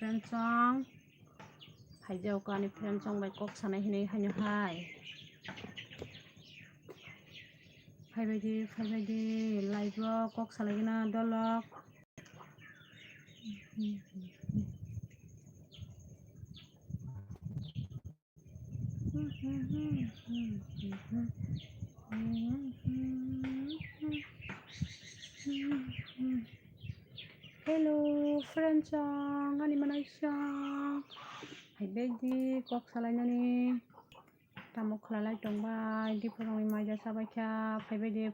friend song Haijau ko ani friend song bai kok sanai hinai hanyo hai Phaibaidi live kok salagina dolok Hello friend song ani manai song Phaibaidi kok salainani Tamok khalalai tongbai di porong maja sabaika Phaibaidi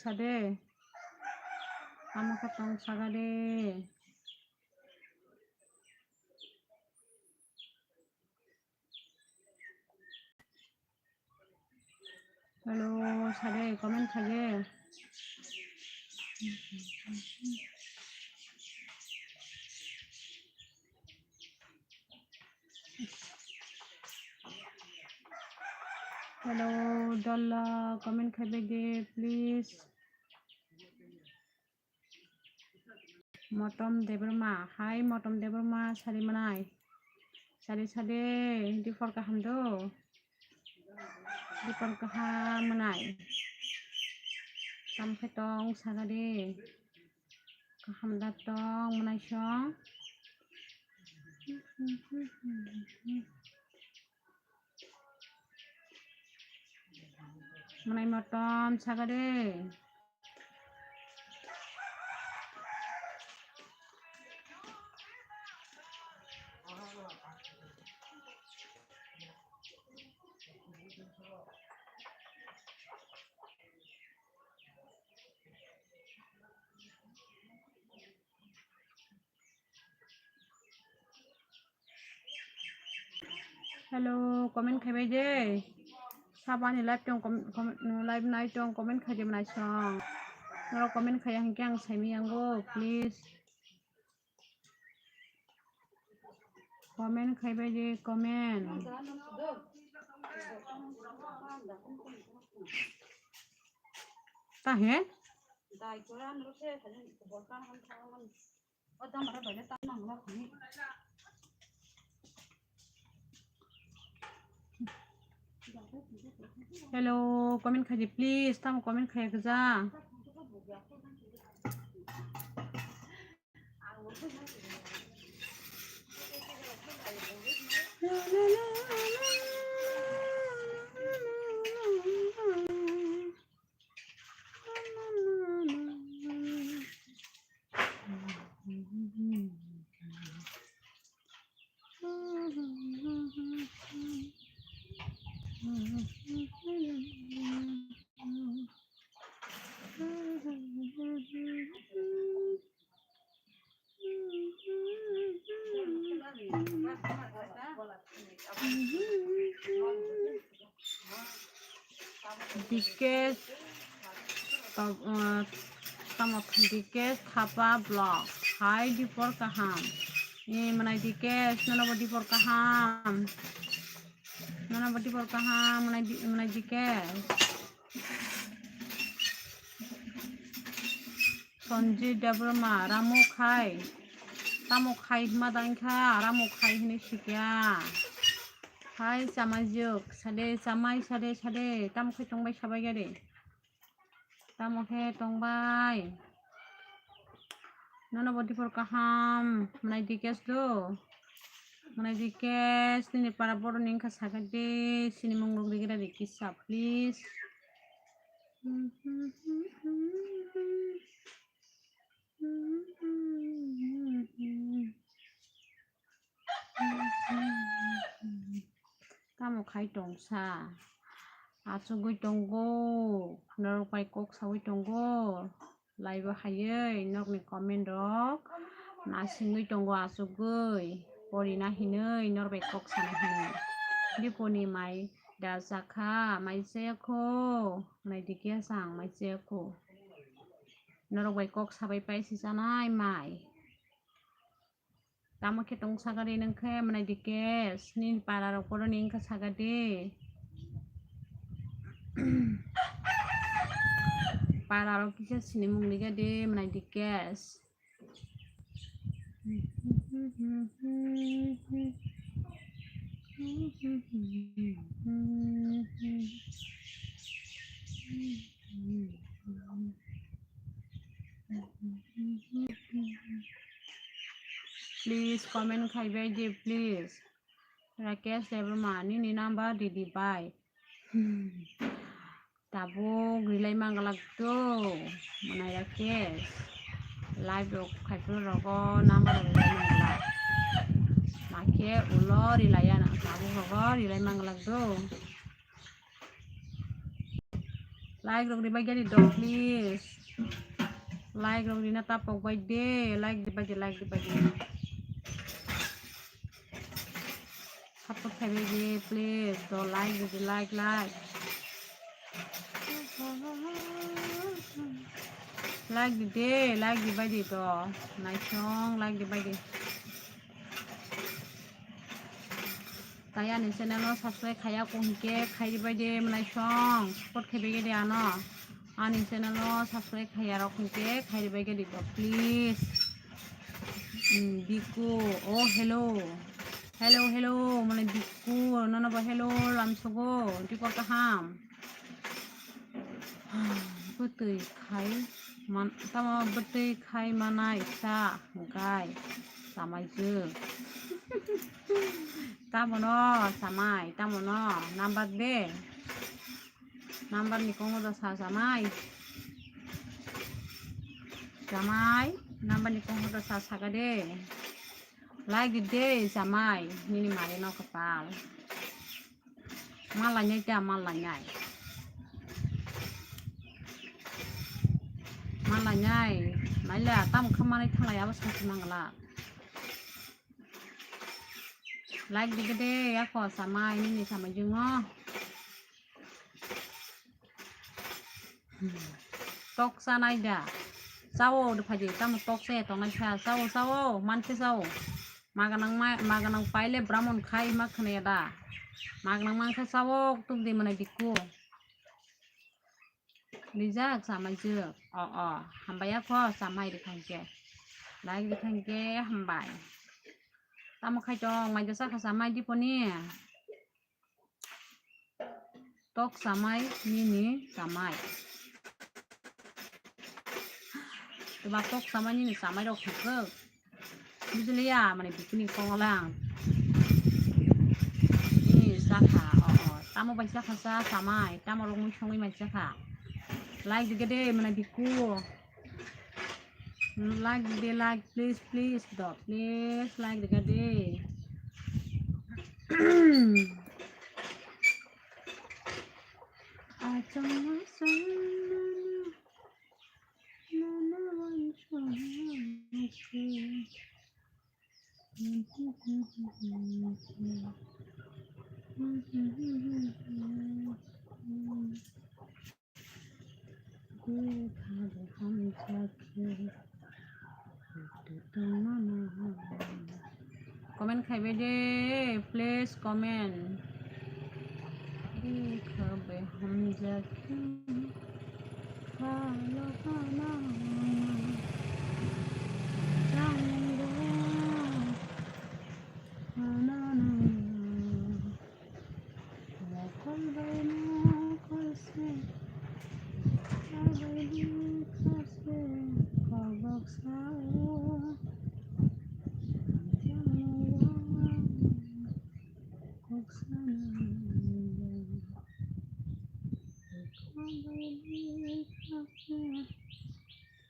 Sade Amo katong sagade Hello sade comment khaye Hello Dolla comment khaye please Motom Debrma hi Motom Debrma sari manai sade di for kaham do di for kaham manai tam khetong sagade kaham datong manai song manai motom sagade Hello comment khaye je Sabani live tong live night tong comment khaye manai song Noro comment khaye hangkyang saimi anggo please comment khaye je comment Tahe Hello comment khaye please tam comment khaye gaja Dikes Dikes Thapa blog hi di for kaham manai Dikes nono di for kaham manai Dikes Sonji Debrma Ramuk hai Tamok khai madangkha Ramuk khai hini sikya Hai samajuk sade tamok khai tongbai sabai gade tamok he tongbai nono bodi for kaham manai Dikes do manai Dikes nini para boro ningkha sagade sini mongrok digira dikisa please Tamok khai tongsa Achugui tongo Narok pai kok sawi tongo Live haye Nokni comment rok Nasingui tongo achugui Pori na hinui Nor pai kok sanai hinui Diponi mai Dazakha mai seko Mai dikia sang mai seko Norok bai kok sabai pai si sanai mai. Tamo ke tong sagari nang khe manai dikes nin para rok poro ning kha sagadi. Para rok kisa sini mung liga de manai dikes. Please comment khaibai de please. Rakesh Devrama ni number didi bai. Tabuk relay mangalak tu manai Rakesh. Live rok khaipu rogo number relay mangalak. Make ulo relay ana tabuk rogo relay mangalak tu. Like rok dibai jadi dog please. Like rok dina tapok bai de like dibai de. Support khaibai de please. Do like di like. Like di de like dibai de to. Nice song like dibai de. Kaya ni channel no subscribe khaya kongke khai dibai de manai song support khaibai de ano. Ani channel no subscribe khaya rok kongke khai dibai de to please. Biku oh hello manai biku nana ba hello lamsogo dikor kaham. Betul khai man sama betul khai manai sa gai samai je. Tamono samai tamono number de number ni kongo da samai number ni kongo da saga de like de samai ni mare no kapal malanya ta malanya mala tam khamani thanglai abas mangla like di gede ya ko samai ni samai jungo tok sanai da sawo de phaji tam tok se tong nai kha sawo manse sawo maganang paile brahmon khai makhne da maganang mangkha sawo tuk de manai diku Lijak samai je hambai ya ko samai de khangke like de khangke hambai tamo khai chong mai jasa kha samai di poni tok samai ni samai tuba tok samai ni samai rok khuk bijli ya mane bikini konglang ni sakha tamo bai sakha sa samai tamo rok mui songi mai sakha like de gede mane biku like de like please dot please like de gede comment khaibai de please comment khabe hum jaki khalo khana jango khana na kol baina kose kabak sao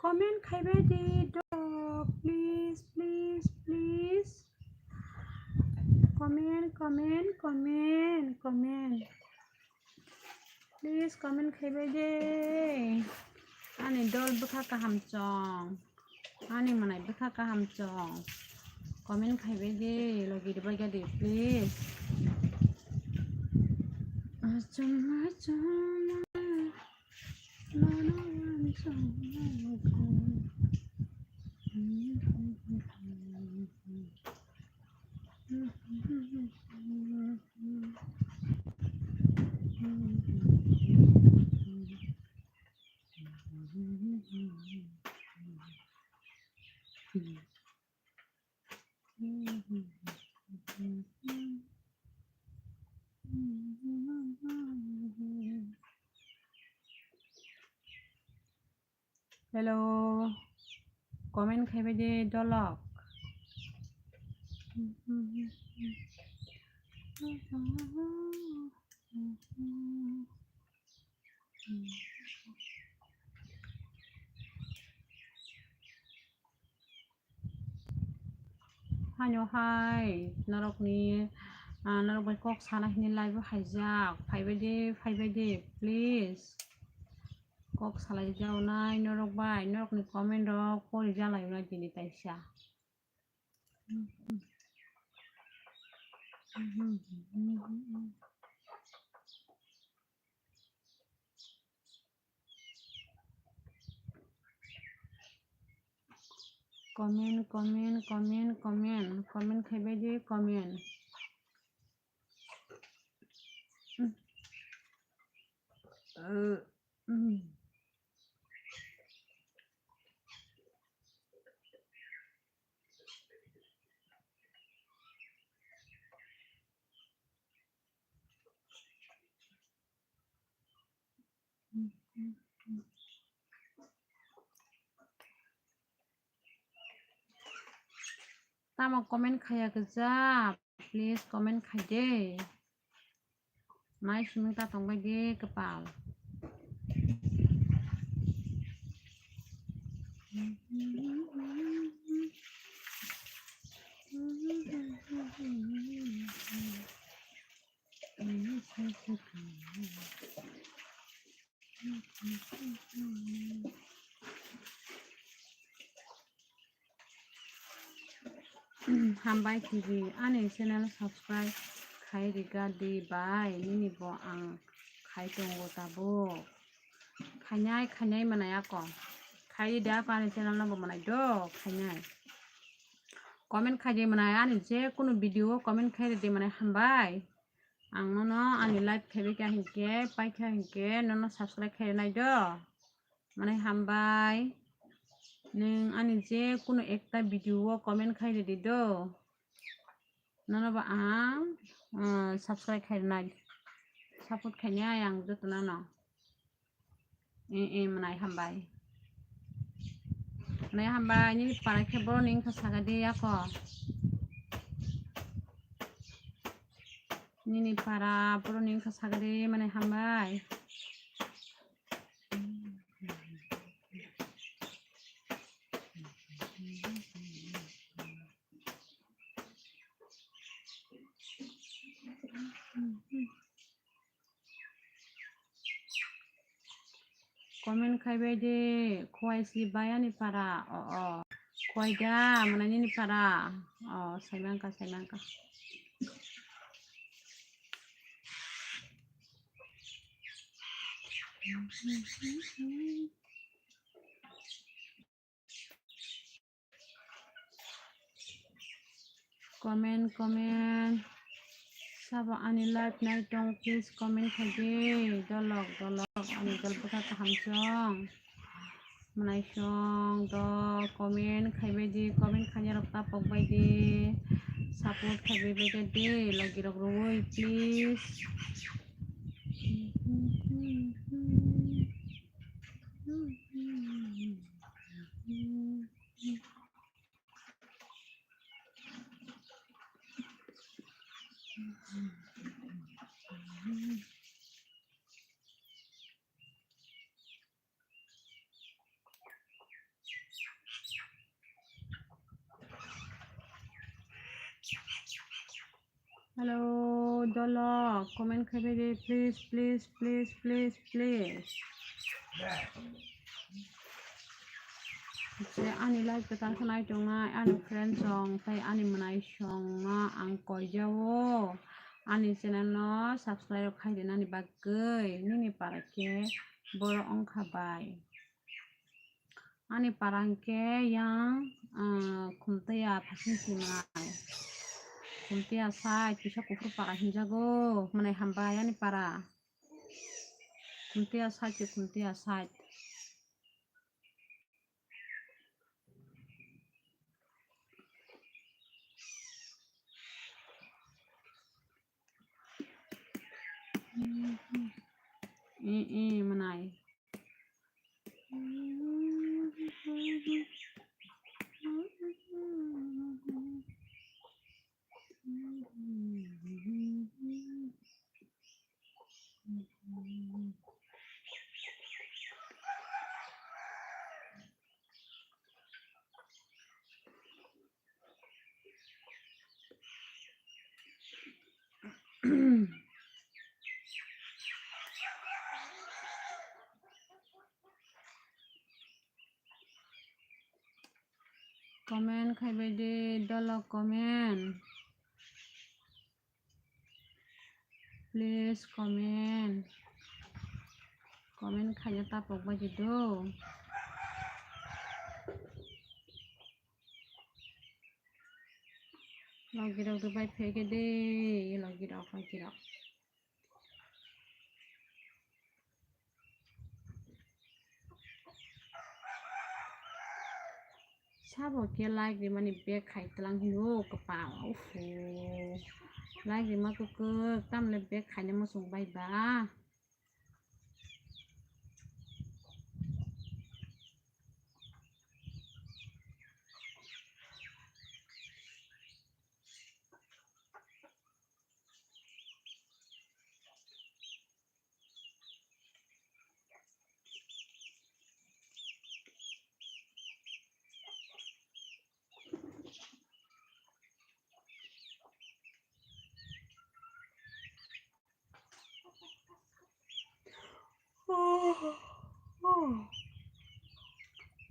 comment khaibai de dog please comment please comment khaibai de ani dol bukha kaham chong ani manai bukha kaham chong comment khaibai de logi de bai de please acham Hello, comment khai bai de dolok. Hanyo hai, narok ni narok bai kok sana hini live haijak, phai bai de, please. Kok salai jau nai norok ni comment rok pori jalai na dini taisha. Comment khai bai de comment. Tama comment khaya keja, please comment khai de. Mai siming ta tong bai de kepal. Hambai TV ani channel subscribe khai riga de bai nini bo ang khai tongo tabo khanyai manaya ko khai da ko ani channel na bo manai do khanyai comment khai de manaya ani je kono video comment khai de manai hambai ang no ani live khebe ka hinke pai kha hinke no subscribe khai nai do manai hambai neng ani je kono ekta video comment khai de do nana ba ang subscribe khai nai support khanya yang jotna no manai hambai ni para ke bro ning saga de ako ni para bro ning saga de manai hambai comment khai bai de khoi si bayani para khoi da mana ni para saimangka comment sabo ani live night dong please comment khai de dolok ani dalbaka hamchong manai song do comment khai bai de comment khanya rok ta pok bai de support khai bai de lagi rok roi please hello dolok comment khai bai de please je ani live ka tan khonai tonga ani friend song tai ani manai song na ang koi jawo ani channel no subscribe khai de nani bagai nini para ke boro ong khabai Ani parangke yang kumtia pasin simai. Kumtia sai bisa kufur para hinjago mana hambaya ni para. Kumtia sai. Menai. Comment khai bai de dollar comment. Please comment. Comment khai ta pok bai do. Lagi rau tu bai phege de lagi rau. Sabo ke like di mani bag khai telang hiu kepau. Like di mak ke tam le bag khai ne mo sung bai ba.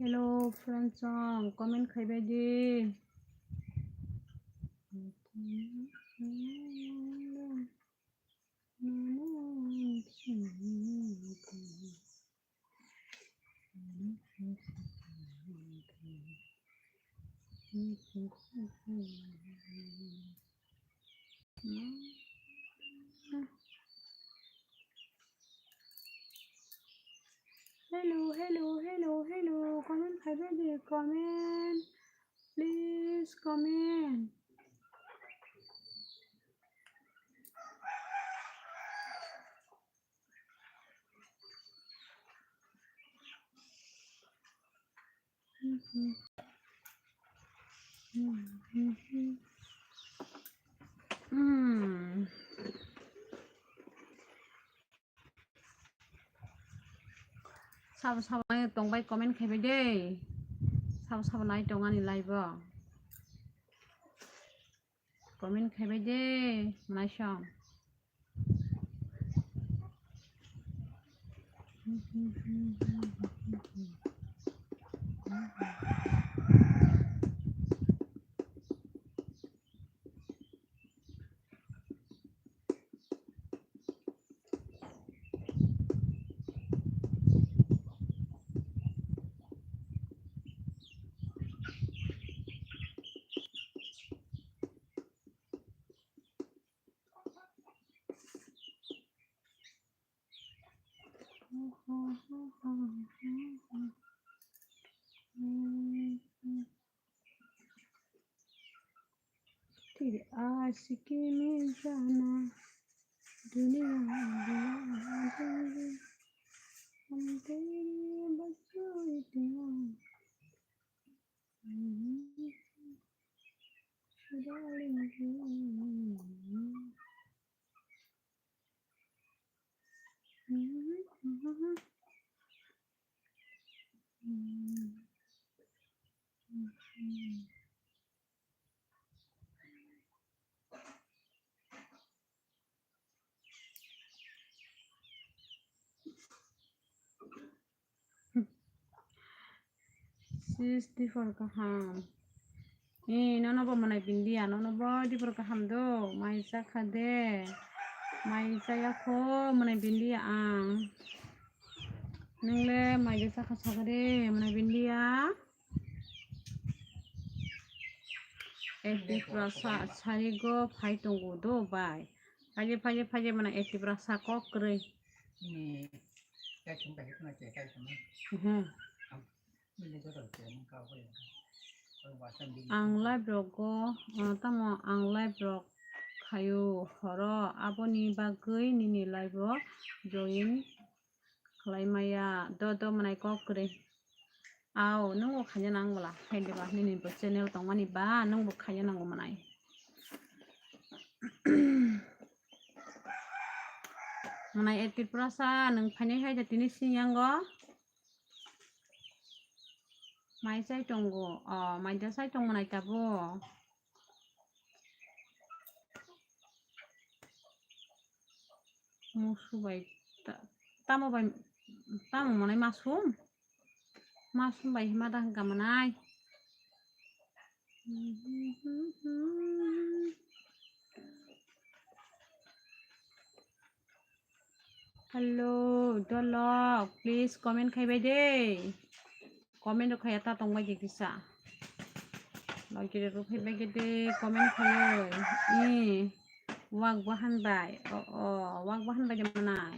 Hello friends, comment khai bai de. Hello. Comment khai bai de. Comment. Please comment. Sao nay tông bay comment khai bai de. Sao nay tông ani live ba. Comment khai bai de. Nay sham. तेरे आशिकी में जाना दुनिया बुला हम तेरे बच्चों इतना di for kaham nono bo manai bindia nono bo di for kaham do mai sa khade mai sa ya kho manai bindia ang नोंले माइदे साखा साखरे माने बिन्दिया एटिफ्रा सारिगो फाइ दंगो दो बाय फाजे माने एटिफ्रा साको क्रय आंलाय ब्रगो तमो आंलाय ब्रग खायो हरो आबोनि बागै निनि लाइबो जइन खालायमाया द माने कक्रे आव नोंबो खायनो नांगौला खायदोबा निनिबो चेनेल दंमानि बा नोंबो खायनो नांगौ मानाय माने एटिफ्रासा नों फायनो हायदा तिनि सियांगो माइ साइ दंगो माइदा साइ दं मानाय दाबो मुसुबाय तामो माने मासुम बाय मादा हंगा मानाय हेलो दलक प्लीज कमेंट खाइबाय दे कमेंट खाया ता दंबाय दिसा लगिरे फैबाय गेदे कमेंट खायो वाक बहानबाय वाक बहानबाय दे मानाय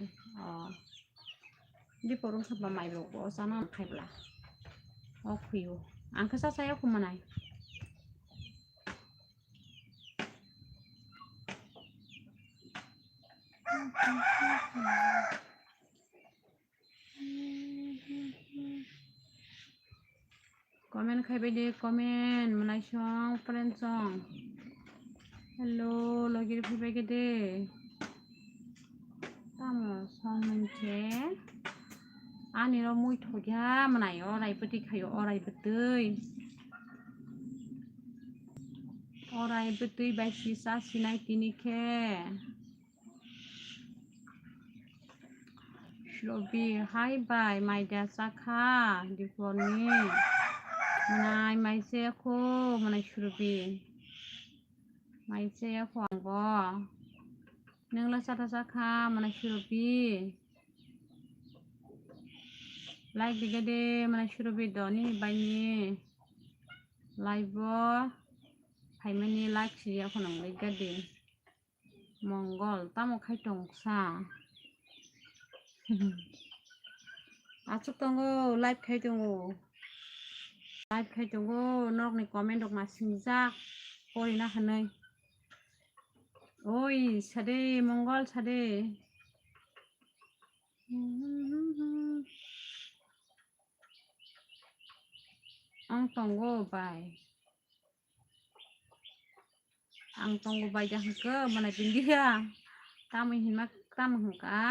दिपरम साबा माइल' जाना खायब्ला फैयो आंखौ सासायाव खमानाय कमेंट खाइबाय दे कमेंट मानाय सं फ्रेंड सं हेलो लगिरे फैबाय गेदे तामो सं मोनसे आनिर मैथ' गैया मानाय अरायबो देखायो अरायबो दै बायसि सासिनाय तिनिखे श्लबि हाय बाय माइदा साखा दिपरनि मानाय माइसेखो मानाय श्लबि माइसेखो आंबो नोंला साथा साखा मानाय श्लबि लाइक दिगदे मानाय श्लबि दनि बायनि लाइबो फाइमानि लाइक सिया खनंलै गदे मंगल तामो खाइथं सा आचुक दंगो लाइभ खाइदंगो नरनि कमेन्ट दं मासिंजाक परिना हनै ओइ सादे मंगल सादे आं तंगो बाय जाहैखो माने बिन्दिया तामै हिमा ताम हंका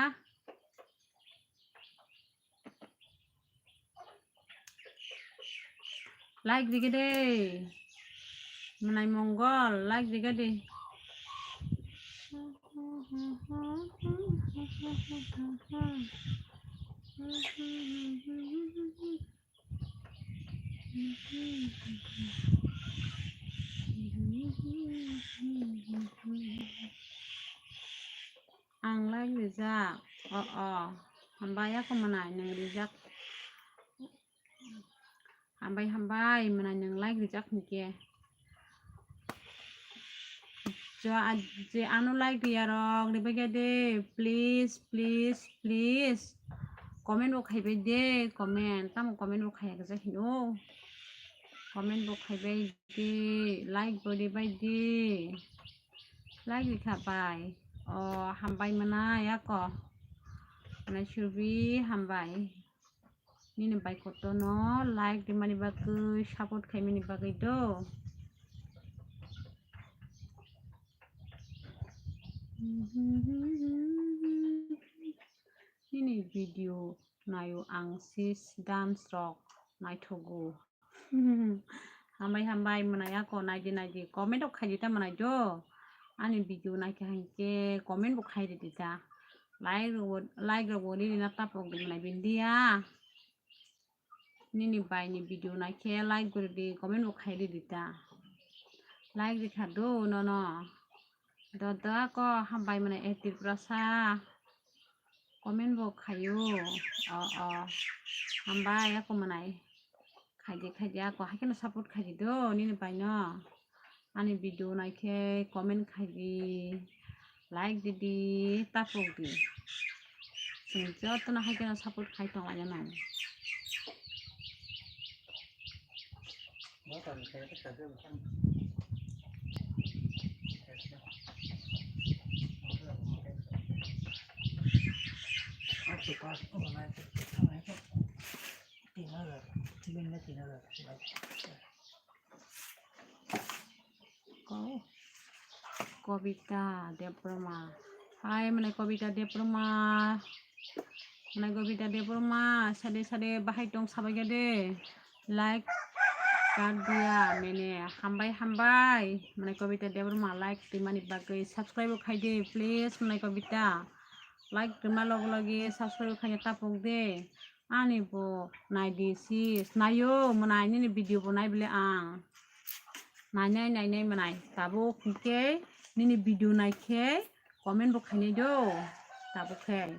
लाइक दिगदे माने मंगल लाइक दिगदे आं लाइक रिजाक हामबाय आखमानाय नों रिजाक हामबाय मानाय नों लाइक रिजाक निके जे आनो लाइक दिया रग दिबे दे प्लीज कमेंट बखाइबाय दे कमेंट ताम कमेंट बखाया जाहिनो कमेंट बखाइबाय दे लाइक बदिबाय दे लाइक दिखाबाय हामबाय मानाय आक माने सुरबि हामबाय निने बाय कतनो लाइक दिमानि बागै सापर्ट खाइमानि बागै दो ini video nayo ang sis dance rock naithogo hambai manaya ko naidi comment ok khaidi ta manai do ani video naike haike comment bo khaidi dita like ro ni na tap ro manai bindia nini bai ni video naike like gori di comment bo khaidi dita like dikha do no Dada ko hambai mana etir prasa comment bo khayo hambai ako manai khaidi ako hakeno support khaidi do nini pai no ani video naikhe comment khaidi like didi tapok di sing to na hakeno support khai tong la no Kobita Deproma. Hai mana Kobita Deproma. Mana Kobita Deproma. Sade bahai tong sabai gade. Like card dia mene hambai. Mana Kobita Deproma like timani bagai subscribe khai de please mana Kobita. Like terima lagi subscribe khai tapok de. Ani bo nai disi nayo menai ni video bo nai bele ang. Nai menai tabo kike nini video naikhe comment bo khainai do tabo khe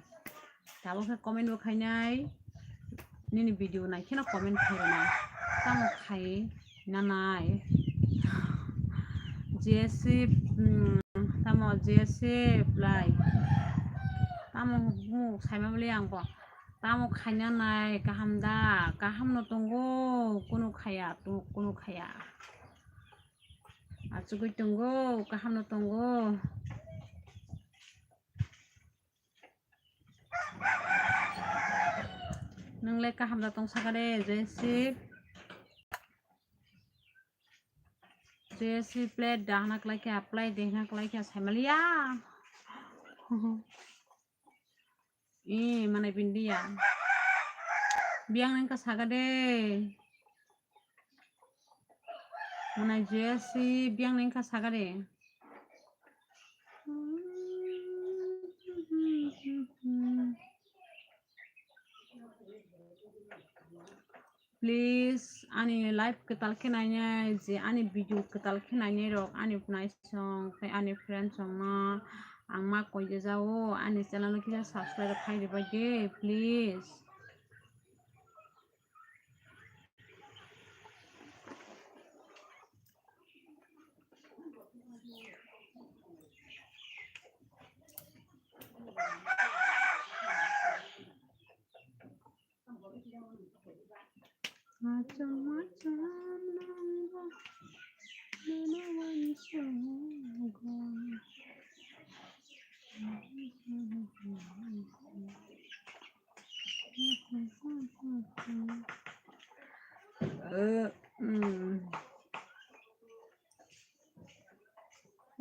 comment bo khainai nini video naikhe na comment khaina tamo khai nanai JSC play tamo mu saima bole ang bo tamo khaina nai kaham no tongo kono khaya Acukuy tunggu, kaham no tunggu. Nang le kaham da tong sakade JC plate dahnak like apply dehnak like samalia. Mana pindia. Biang nang ka sagade. Mana JC biang neng ka sagade please ani live ketal kenanya je ani video ketal kenanya rok ani punai song ani friend song ma ang ma koi je jao ani channel ki subscribe khai de baje please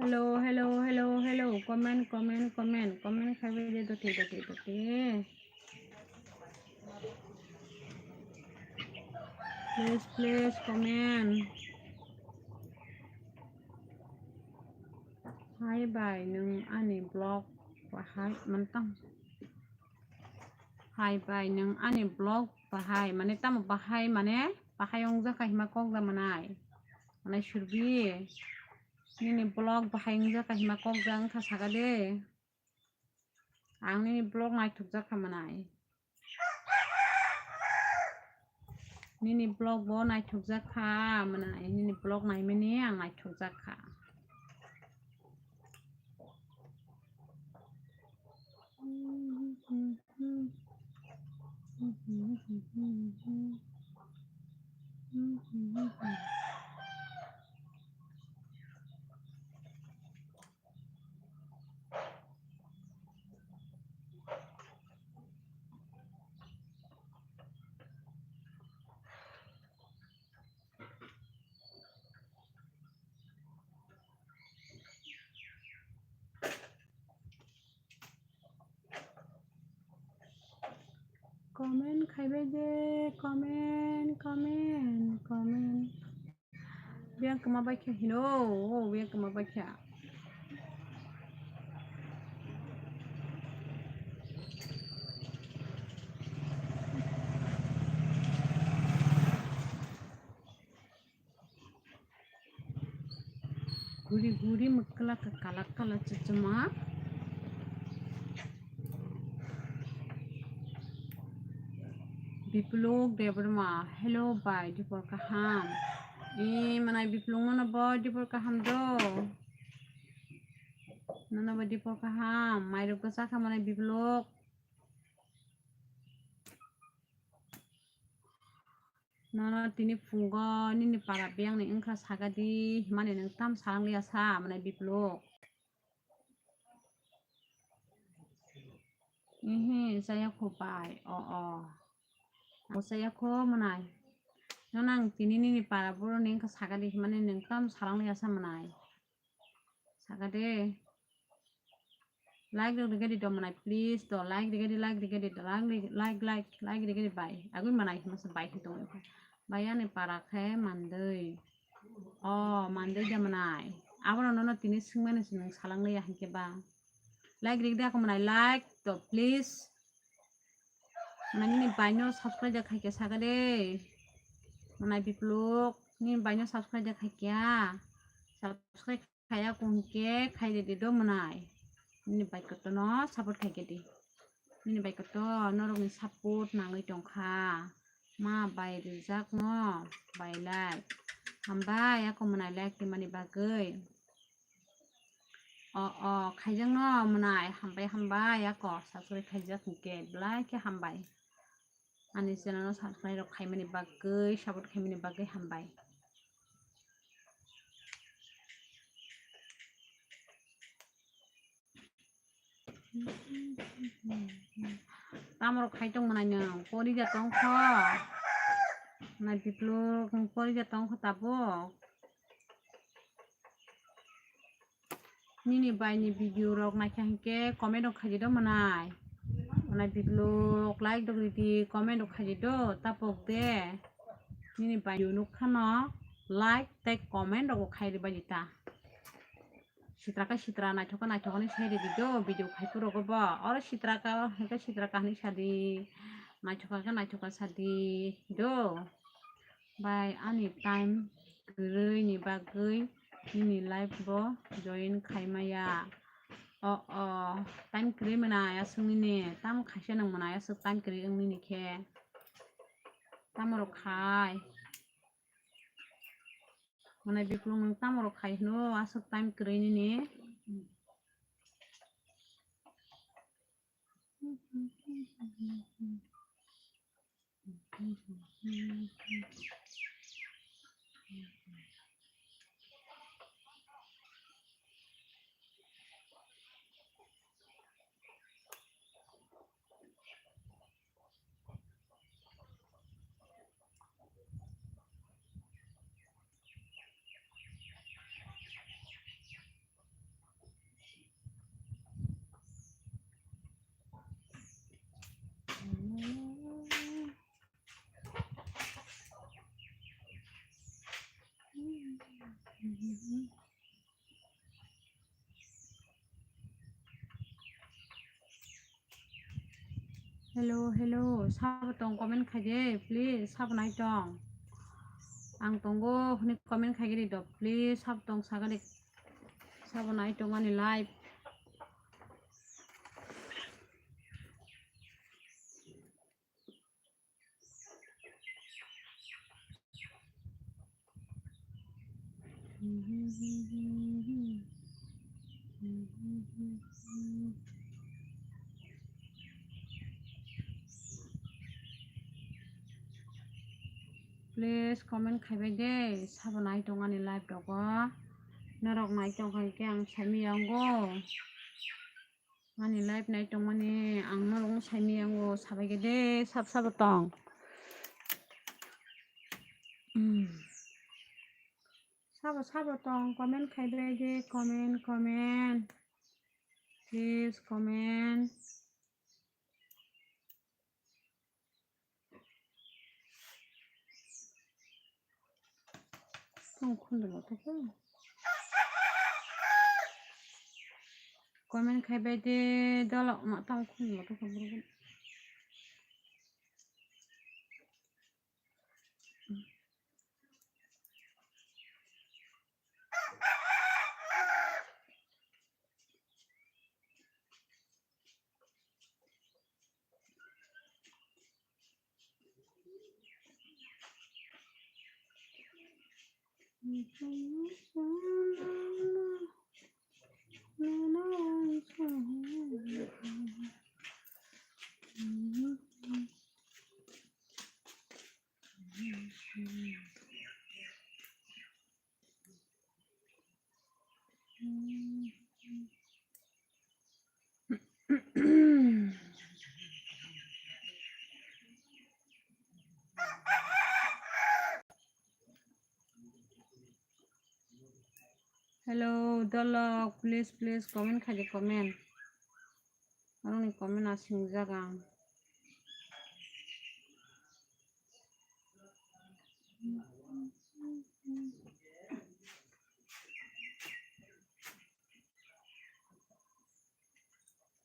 Hello comment khai de to please comment hai bài nung ani blog và hai mình tăng hai bài nung ani blog và hai mà này tâm và hai ông ra cái mà con ra mà này surbi ini blog và hai ông ra cái mà con ra khá saga de ang ini blog này thuộc ra cái mà này nini blog bo nai thuk jakha mana nini blog nai mene ang nai thuk jakha comment khaibe je comment biang kema baikha hino biang kema baikha guri mekala ke kala cecema bipluk de berma hello bai dipor kaham manai bipluk mana boy dipor kaham do nana boy dipor kaham mai ruk ka manai bipluk nana tini fungo nini para biang ni engkra sagadi mane neng tam sarang liya sa manai bipluk saya khopai saya kho manai nang tini nini para buro neng ka sagadi mane neng tam sarang liya sa manai sagade like digadi do manai please do like digadi like digadi bai agun manai mas bai hitong bayane para khe mandei mandei ja manai abro no tini singmane sinung salang liya hanke ba like digadi ako manai like do please manai ni baino subscribe ja khaike sagade manai bipluk ni baino subscribe ja khaikya subscribe khaya kunke khaide di do manai ni baik ko no support khaike di ni baik ko norok ni support nangoi tongkha ma bai rijak no bai like hambai ako manai like ti mani bagoi khaijang no manai hambai ako subscribe khaijak kunke like ke hambai ani channel no subscribe rok khaimani bagoi support khaimani bagoi hambai tamro khaitong manai nang pori ja tongkho manai bipluk pori ja tongkho tabo nini bai ni video rok naikha hingke comment rok khaji do manai bipluk like dog di comment rok khaji do tapok de nini bai nukha no like tei comment rok khairi bai ta sitraka naithok ni sai di do video khaipuro go bo oro sitraka ni sadi naithoka sadi do bai ani time gurui ni bagoi nini live bo join khaimaya time kri manai asungni ni tam khaise nang manai asuk time kri angni ni khe tamro khai manai bipluk nang tamro khai no asuk time kri ni hello sabo tong comment khaje please sabo nai tong ang tongo huni comment khaigiri do please sabo tong sagade sabo nai tong ani live please comment khaibai de sabo nai tong ani live dogo norok nai tong khaike ang saimi ango ani live nai tong mani ang norok saimi ango sabai ge de sabo tong sabo tong comment khaibai de comment please comment tong khunde to comment khaibai de dalok ma tong khunde to Hello, Dolok, please comment kaje comment. Arong ni comment asing jagang.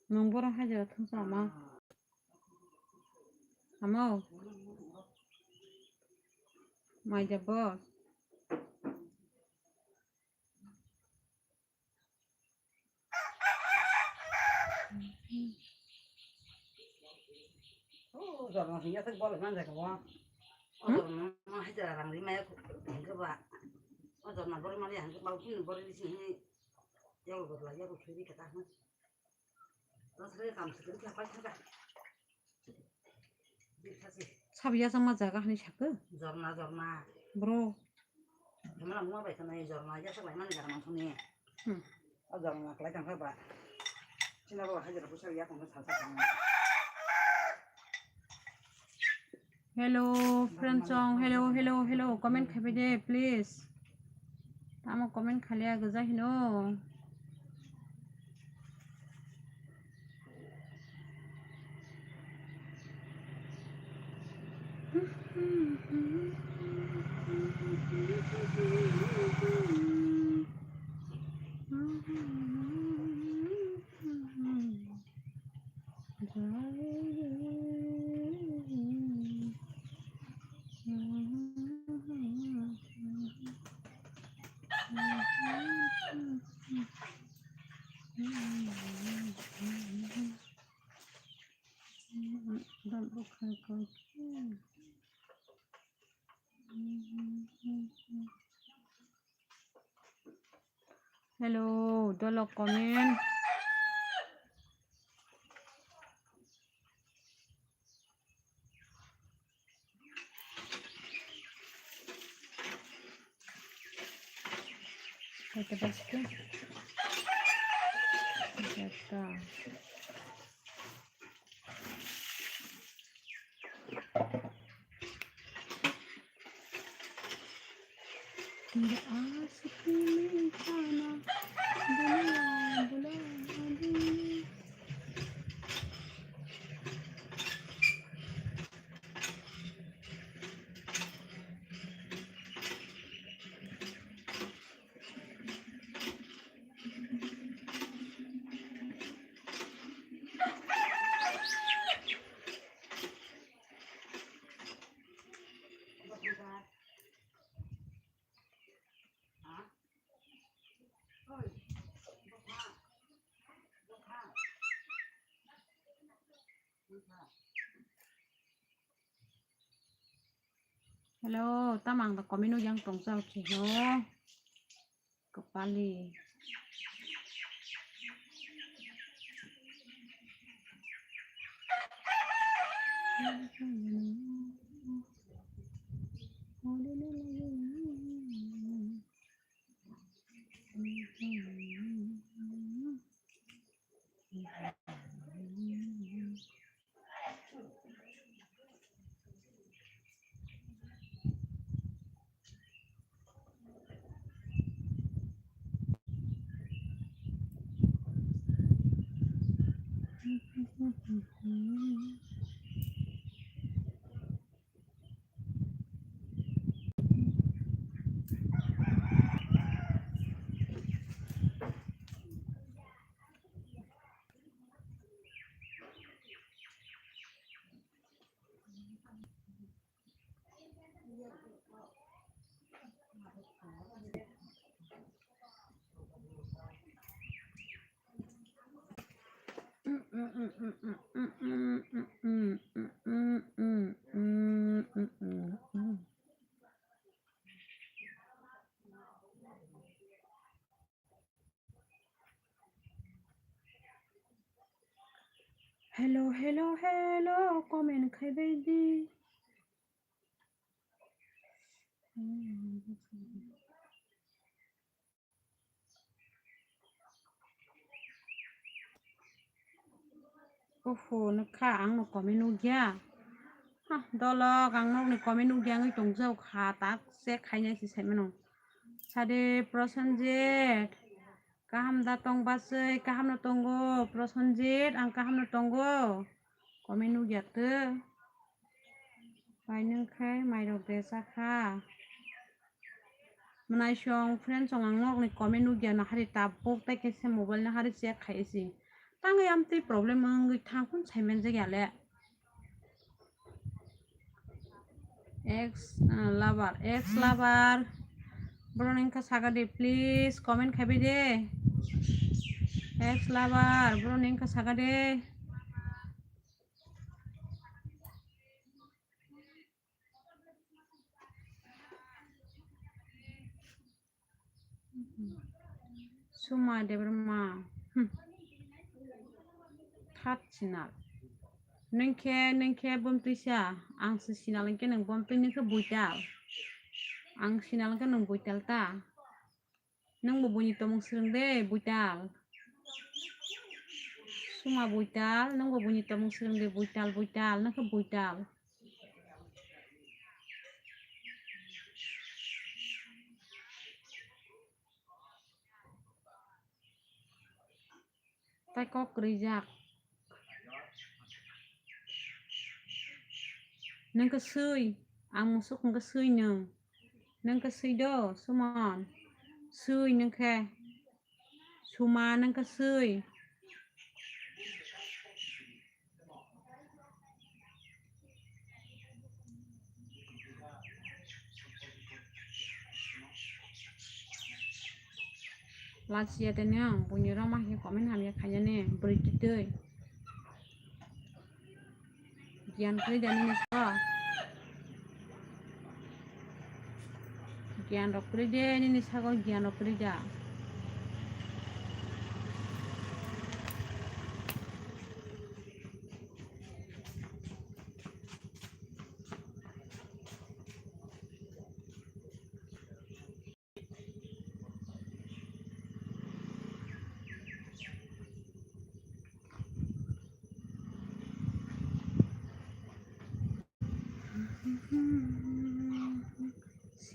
Nunggu haja tuh sama. Amo. Mai jabot. Giờ mà hình như thức bò lên cái bò, giờ mà hết giờ làm gì mà cũng cái bạ, giờ mà bò mà đi hàng cái bao nhiêu bò đi xin hay, giao được là giao được thuê đi cái ta hết, nó sẽ làm sự kiện phải không cả, 사비야 sama jaga hani sakı. giờ mà, Bro. chúng làm mua vậy thằng này giờ mà giao sức lại mà người làm thằng này, giờ mà lại chẳng phải bạ, chỉ là bò hết giờ là bữa sau giá còn có thằng này. Hello, friend song. Hello. Comment khabe de, please. Tamo comment khalia gaza hino. Don't look like okay. Hello, Dolok comment. Kata pasti. Jaka. Tidak asik ini sana dunia bulan. Hello, tamang ta komino yang tong sao chi no. Kepali. hello comment khai baby phone nó khá ăn nó có menu kia ha đó là ăn nó này có menu kia người trồng rau khá tác sẽ khai nhai thì xem nó 사대 프로선짓 까함다 똥바스이 까함노 똥고 프로선짓 안 까함노 똥고 거미누 야트 바이능khai 마이로 데사카 mnai shong friend song angok ni comment nu na hari ta bok ta ke se mobile na hari che khai si tang yam ti problem ang gi thang kun chaimen je gale ex lover broning ka saga de please comment khabi de ex lover broning ka saga de suma de brma that sinal nengke bom tuisa ang se sinal ke nang bom tu ni ke buital ang sinal ke nang buital ta nang bo bunyi tomong sering de buital suma buital nang bo bunyi tomong sering de buital nang ke buital tai kok rijak nang ke sui ang musuk nang ke sui nang ke sui do sumon sui nang ke suma nang ke sui Lasia tenang punya ramah yang komen hamil kaya ne berititui gian kerja ni so gian rok kerja ni sago gian rok kerja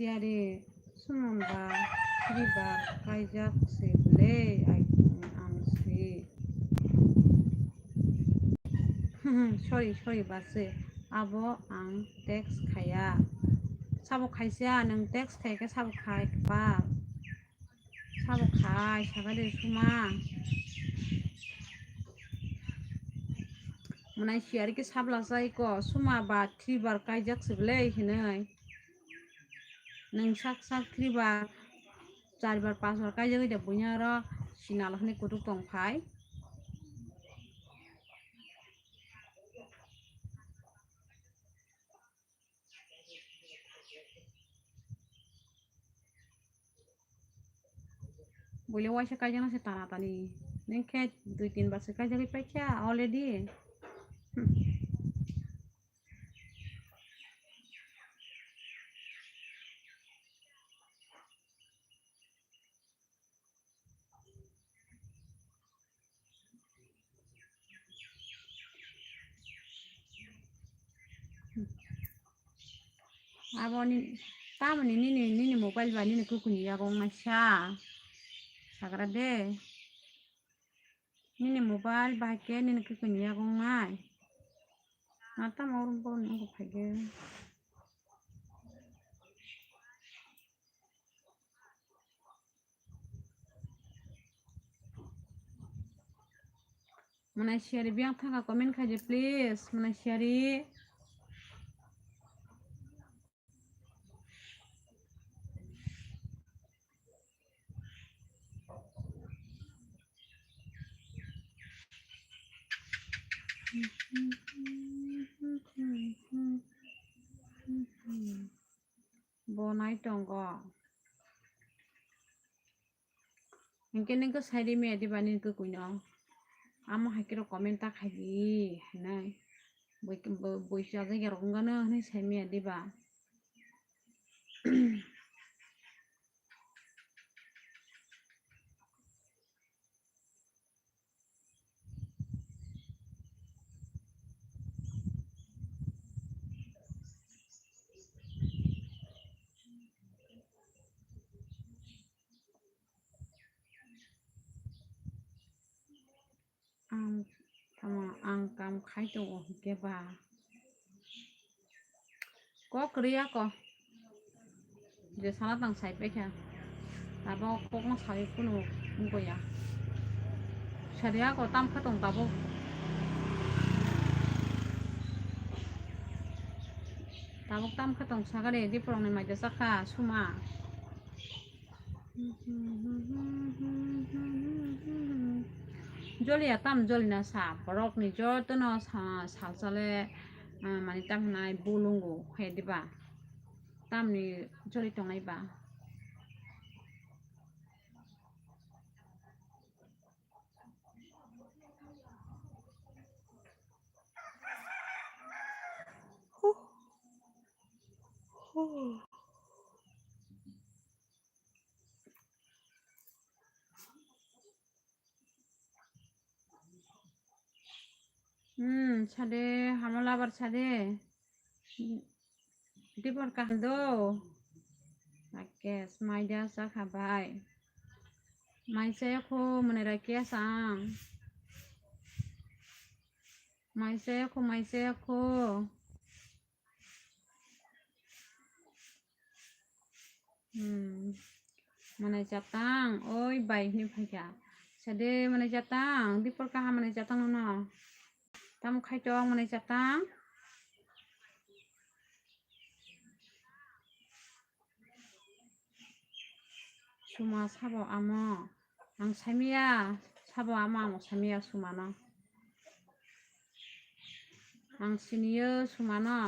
siare sumamba riba kajak seble ai angsi sorry base abo ang text kaya sabo khaisia nang text khai ke sabo khai pa sabo khai sagade suma mnai siare ke sabla sai ko suma ba 3 bar kajak seble hinai nang sak 3 bar 4 bar 5 bar kajak de punya ro sinal khni kutuk tong phai boleh waisa kajak na se tana tani neng ke 2-3 bar se kajak ipacha already aboni tamani nini mobile ba nini kukuni ya gong masha sagrade nini mobile ba ke nini kukuni ya gong mai nata maurun pon ngo phage mana share biang thanga comment khaje please mana share bonai tonggo engke nengko side me adi bani ke kuno amo hakiro comment ta khabi hanai boisa ga yarongana ni semia diba ang kam khai to ke ba có kriya ko je sala tang sai pe kha ta bo ko ma sai ku no ko ya sharia ko tam kha tong ta bo tam kha tong sa ga de di prong ne ma je sa kha suma joli tam joli na sa borok ni jo to no sa chale mani tam nai bulungu he diba tam ni joli tong nai ba ছাদে হামলা আবার ছাদে দিপর কান্দো Rakes maida sa khabai mai se kho mane rakes ang mai se kho mane jatang oi bai ni phaya sade mane jatang dipor ka mane jatang no tam khai chong mane jatang suma sabo amo ang samia sabo amo ang samia sumano ang siniyo sumano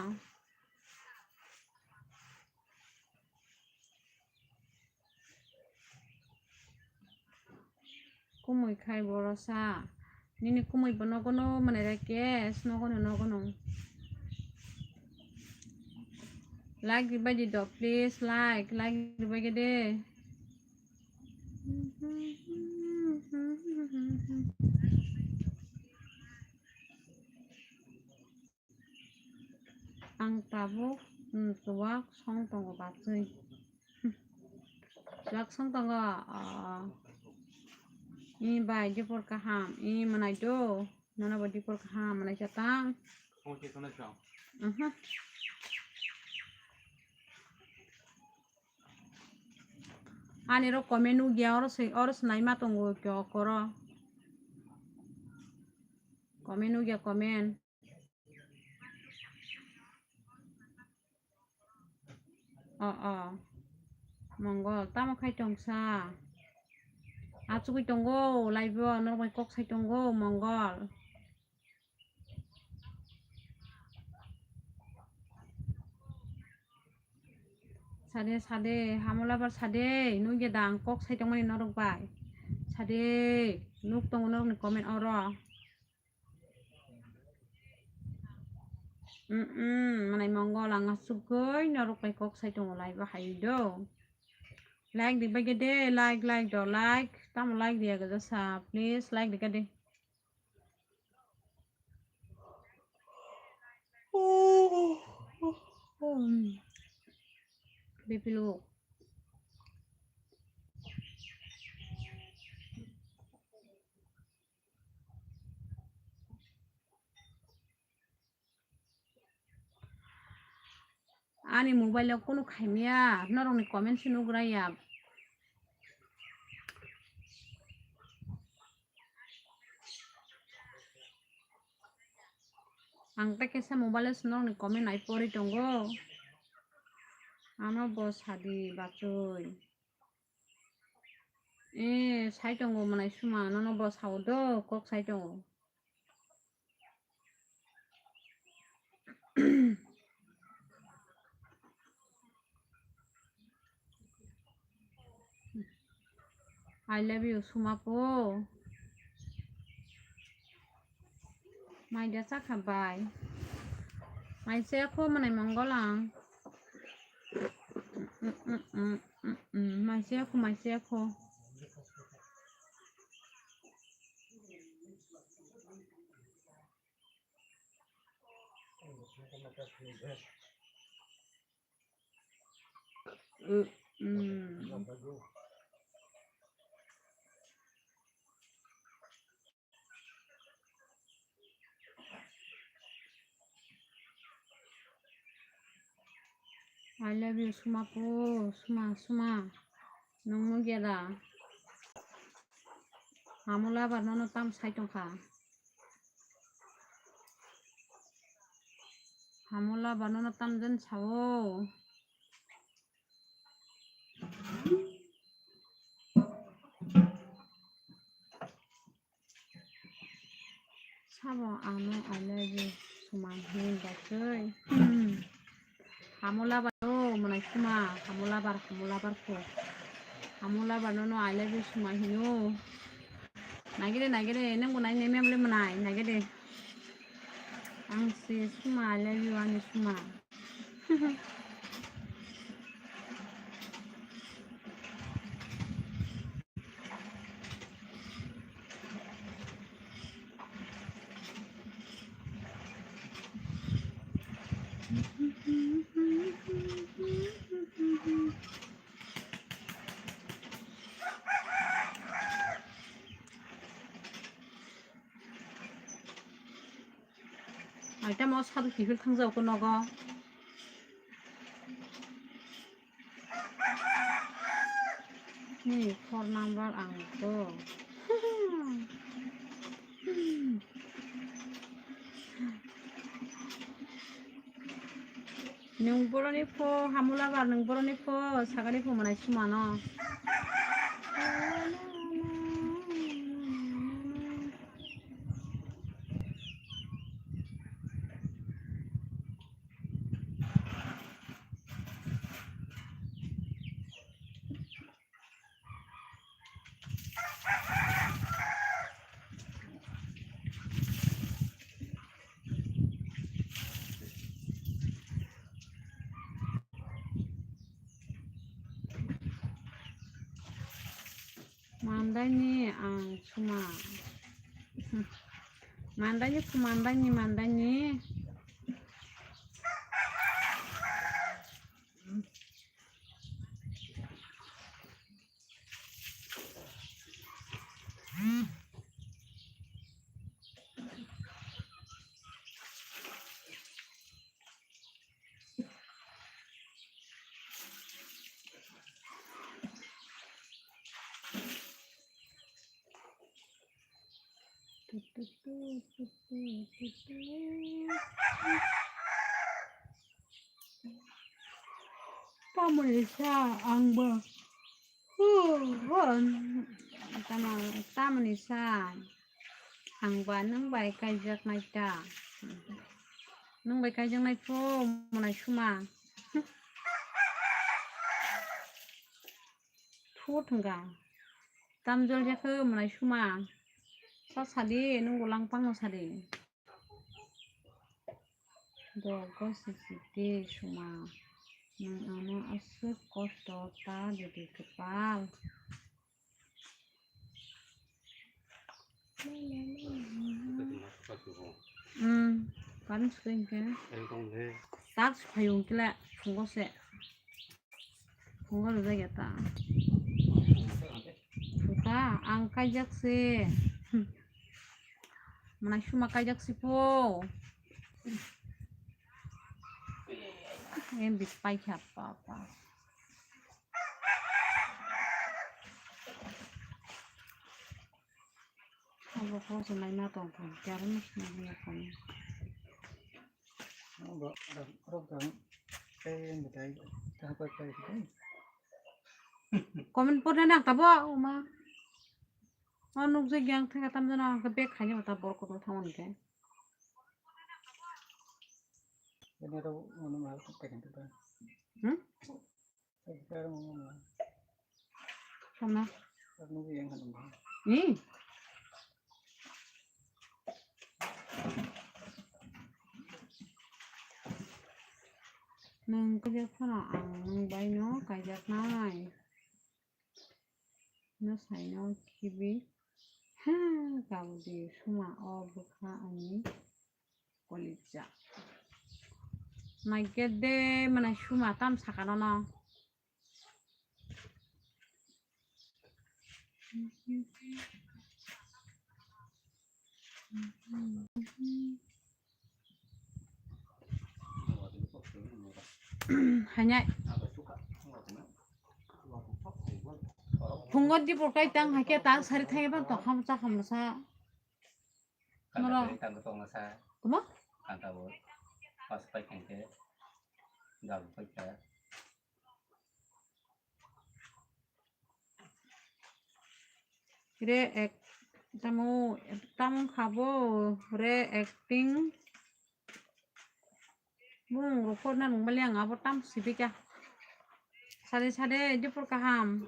kumui khai borosa nini kumui bono gono mane rakes no gono like the body dog please like the body ang tabuk tuak song tong ba chui lak song tong i bai di por ka ham i manai do nana bodi por ka ham manai chatang ani ro komenu gya oros nai ma tong kyo koro komenu gya komen mongol tamo khai tong sa achugui tongo laibo normai kok sai tongo mongol sade hamula bar sade nuge dang kok sai tong mani norok bai sade nuk tong norok ni comment oro manai mongol anga sugoi norok bai kok sai tong laibo hai do like di bagade like do like tam like dia ga sa please like di kade Bipilu ani mobile kono khaimia norok ni comment sinugraya angta kesa mobile norok ni comment ai pori tongo amo bo sadi bachoi sai tongo manai suma nono bo sao do kok sai tongo I love you sumapo Maida cakabai. Mai seko manai manggolang. Mai seko. I love you, Suma po. Suma. Nungmu gela. Hamula barnono tam saitongka. Hamula barnono tam jen sao. Sabo amo I love you, Suma hin bakai. Hamula baro manai Suma. Hamula bar ko. Hamula barnono I love you, Suma hino. Nagede nengko nai nemem le manai nagede. Ang si Suma I love you ani Suma. Aita mau satu kifil tangza ko naga. Ni phone number ang to. Nung boroni po hamula bar nung boroni po sagari po manai Suma no. Mandani ang Suma. Mandani. Tamanisa ang ba? Tamanisa ang ba nang bay kajak naita. Nang bay kajak nait po manai Suma. Thutengga. Tamjol jake manai Suma. Sadi nung ulang pang sadi. Dogo sisiti Suma. Nang ano asuk kosto ta jadi kepal. Kan screen ke. Tak payung kila fungose. Fungol udah kita. Suka angka jaksi. Mana Suma kajak si po. Em bispai apa. Apa kau semai na tong pun jarang mesti kan. Komen pun nak tabo uma. Anuk je yang tengah tamjana ke bek khanya bata bor ko thamon ke. Ini ada mana mahal pengen tu kan? Sekarang mana? Sama. Nunggu yang kan? Ih. nâng có giấc phá là nâng bay nó cài giấc này nó xài nó khi biết ha cầu gì suma o bực ha anh kolija này cái đê mà này suma tam sạc nó hanya pungot di porkai tang hakia tak sari thai bang to ham sa Malah. Tangga tong sa kuma tangga bo pas pai kang ke dal pai ka re ek tamu tam khabo re acting mung rokor na nung baliang abo tam sibika sade di porkaham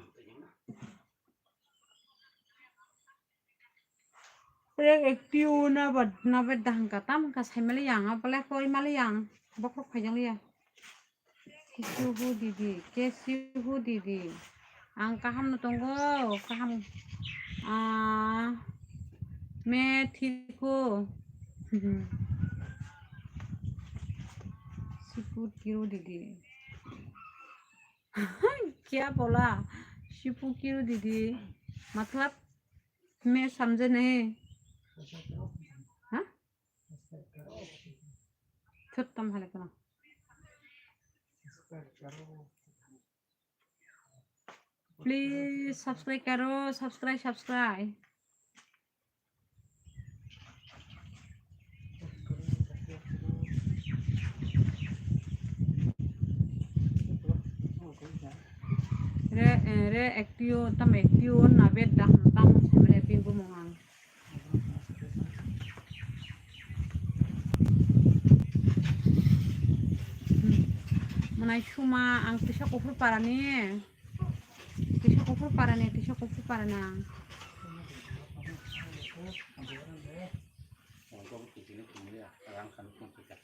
re actiu na bad dang ka tam ka sai maliang apale koi maliang bokok phajang liya kesiu hu didi ang kaham na tonggo kaham मैं ठीक हूँ Shipu Kiro दीदी क्या बोला Shipu Kiro दीदी मतलब मैं समझे नहीं हाँ छुट्टम हाले कना प्लीज सब्सक्राइब करो subscribe re actio tam actio na bet dam tam samre pingu mongang manai shuma ang tisha kofur parane parana ko ko ti ni ni ya rang kan ko ka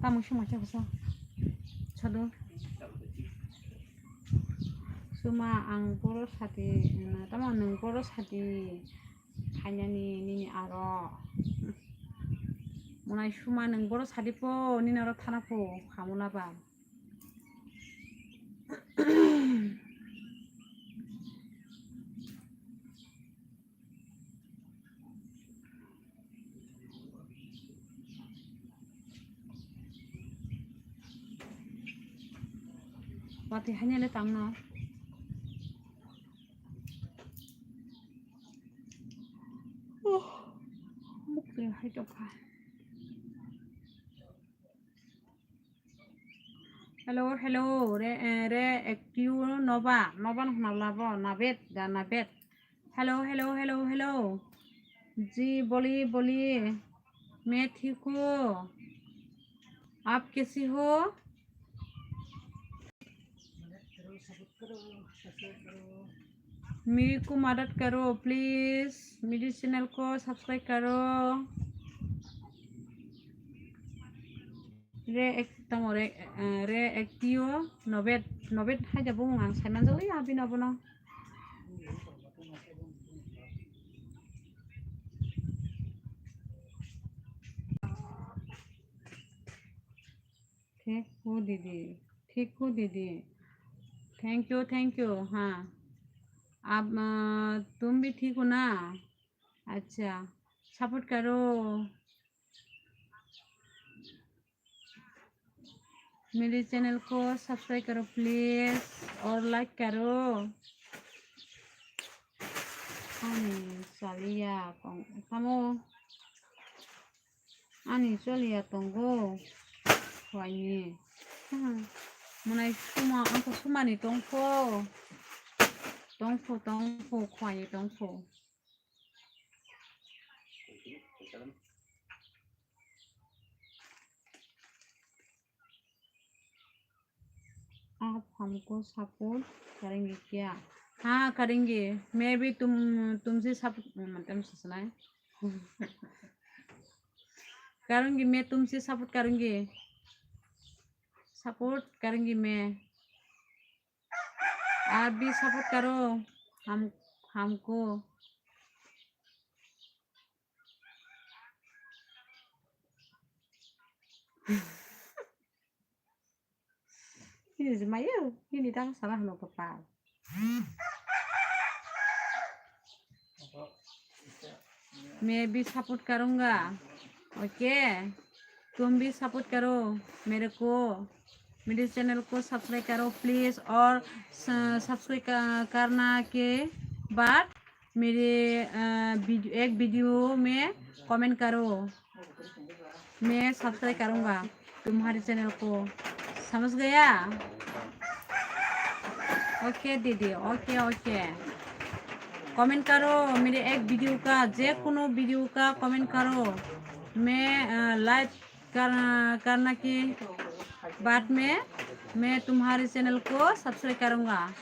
kamu shuma cha basa chado suma ang poros hati na tama nang poros hati hanya ni aro munai suma nang poros hati po ni naro thana po kamuna ba Wati hanya le tang na muk le hai to ka hello re active nova na labo na bet hello जी बोलिए मैं ठीक हूँ आप कैसी हो मेरी को मदद करो प्लीज मेरे चैनल को सब्सक्राइब करो re actio novet hai jabu ngang saiman jali abi na bono ठीक हो दीदी थैंक यू हाँ आप तुम भी ठीक हो ना अच्छा सपोर्ट करो मेरे चैनल को सब्सक्राइब करो प्लीज और लाइक करो सालिया kamu Ani solia tonggo. Wani. Munai suma angko suma ni tongfo. Tongfo kwai tongfo. आप हमको सपोर्ट करेंगे क्या? हाँ करेंगे। मैं भी तुमसे मतलब सुनाए करूँगी। मैं तुमसे सपोर्ट करूँगी। सपोर्ट करूँगी मैं। आप भी सपोर्ट करो हमको। Ini semaya, ini dah salah lo kepal. मैं भी सपोर्ट करूँगा। ओके तुम भी सपोर्ट करो मेरे को। मेरे चैनल को सब्सक्राइब करो प्लीज़। और सब्सक्राइब करना के बाद मेरे एक वीडियो में कमेंट करो। मैं सब्सक्राइब करूँगा तुम्हारे चैनल को। समझ गया? ओके दीदी ओके ओके। कमेंट करो मेरे एक वीडियो का, जे कोनो वीडियो का कमेंट करो। मैं लाइव करना के बाद में मैं तुम्हारे चैनल को सब्सक्राइब करूँगा।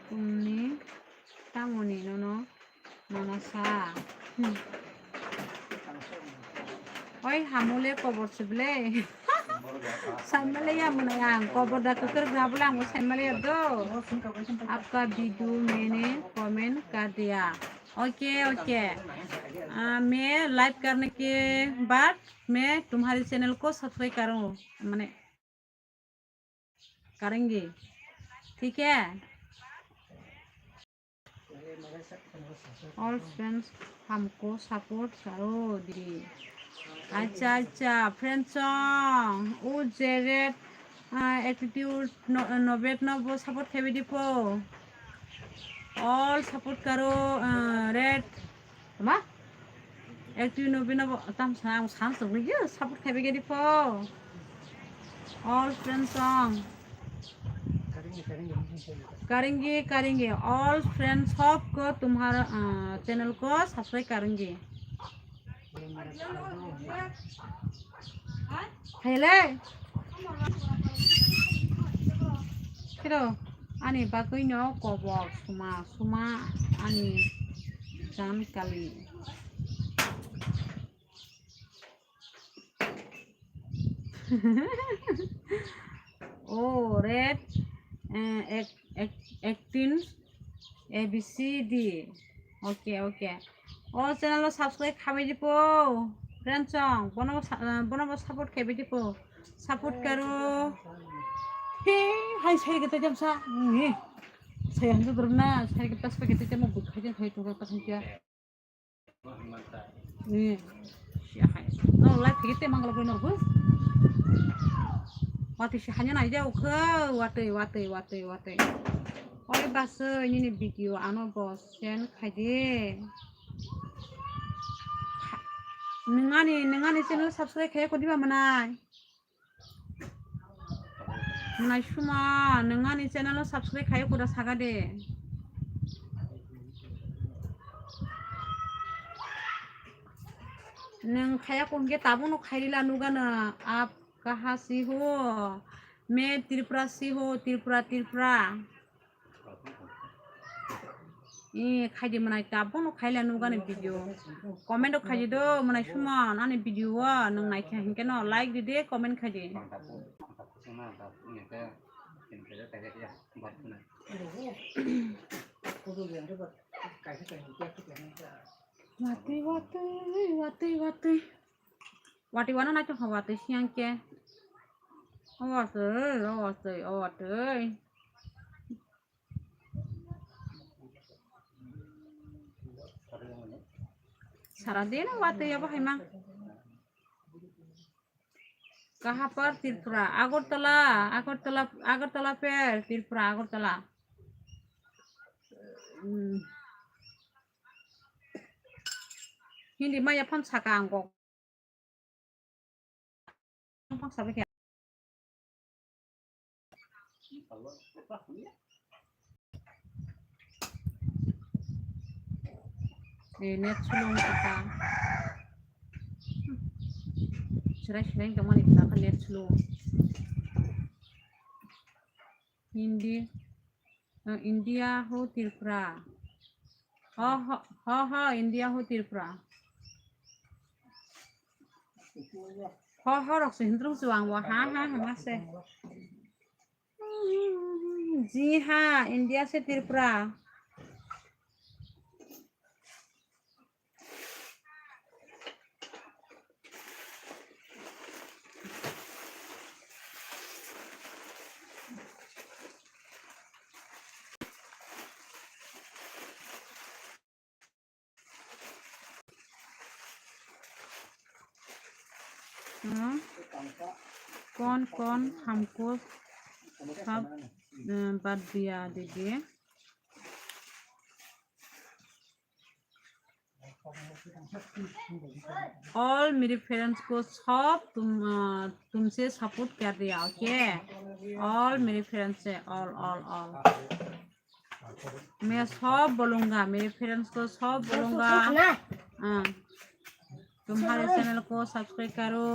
तुमने तामोनी नो सा ओय हमले कबर सबले सामले या मना कबर दा कुकर ग्राबला हम सामले दो। आपका वीडियो मैंने कमेंट कर दिया। Okay okay. मैं लाइव करने के बाद मैं तुम्हारे चैनल को सब्सक्राइब करूँ करेंगे। ठीक है? ऑल फ्रेंड्स हमको सपोर्ट करो दीदी। अच्छा अच्छा फ्रेंड्स ओ जेरेट एटीट्यूड नोबेट वो सपोर्ट खेबे दिपो। ऑल सपोर्ट करो रेड मा एक्टिव नोबे नबो तम सांस लगे सपोर्ट खेबे दिपो। ऑल फ्रेंड्स करेंगे ऑल फ्रेंड्स सबको तुम्हारा चैनल को सब्सक्राइब करेंगे। हेले किरो आनी बागै न कबर सुमा आनी जान काली ओ रेड 18 ABCD ओके ओके। और चैनल सब्सक्राइब खाबे दिपो फ्रेंड्स बनाबो सपोर्ट खाबे दिपो। सपोर्ट करो। हे हाय साइ गते जमसा हे साइ हंदो दरना साइ गते स्पा गते जम बुखाय थाय तो का संख्या हे हाय नो लाइफ गते मंगल गनरबो वाते हanya नाय जाओ खो वाते ओय बास ini भिडियो आनो बस सेन खायदे नङानि चैनल सब्सक्राइब खाय को दिबा मनाय सुमा नङानि चैनल सब्सक्राइब खाय को दा सागा दे। नों खाया कोनगे ताबो न खाइला नुगाना आप कहाँ से हो? मैं त्रिपुरा से हो। त्रिपुरा ये खाइदे मनाय ताबो न खाइला नुगाना वीडियो कमेंट खाइदे दो मनाय सुमा नानि वीडियो नों नाय खाहिंके न लाइक दे कमेंट खाइदे। वाते वाना नाय तो वाते सियांके वाते सारा दिन वाते या भाई मां कहाँ पर? त्रिपुरा अगरतला पे Tripura Agartala. hindi maya pan sakang kok pan sabe ke net sulung kita Sirai teman kita kan net sulung hindi India ho Tripura ha India ho Tripura ho rok se hindru suang wa ha ma se जी हाँ India से त्रिपुरा कौन कौन हमको सब बात दिया दीजिए all मेरे फ्रेंड्स को सब तुमसे सपोर्ट कर दिया ओके ऑल मेरे फ्रेंड्स से ऑल ऑल ऑल मैं सब बोलूँगा मेरे फ्रेंड्स को सब बोलूँगा तुम्हारे चैनल को सब्सक्राइब करो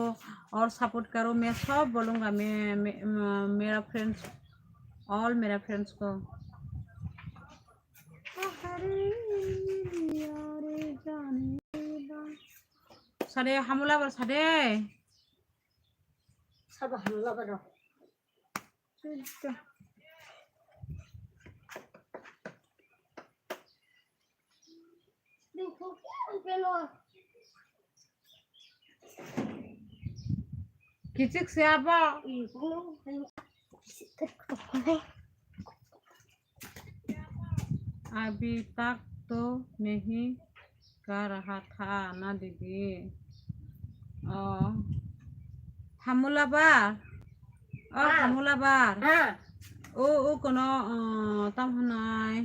और सपोर्ट करो मैं सब बोलूँगा मेरा फ्रेंड्स ऑल मेरा फ्रेंड्स को सारे हमला बर सारे सब हमला बर देखो पेलो किचिक से आबा अभी तक तो नहीं कर रहा था ना दीदी हमलाबार हमलाबार ओ कोनो तम हनाय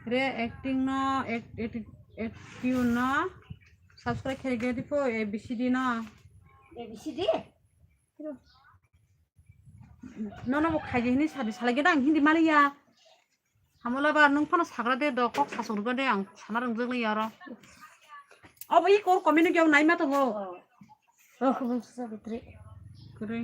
रे एक्टिंग न एक्टिव न सब्सक्राइब कर गए दिपो एबीसीडी न एबीसीडी न वो खाइ हिनी सादि सालागे दां हिन्दी मालिया हमलाबार नों फना साग्रा दे द कक सासुरगा दे आं साना रोंजों यार अब ई कोर कम्युनिटी आव नाय मा दङ खबर साबित्री करै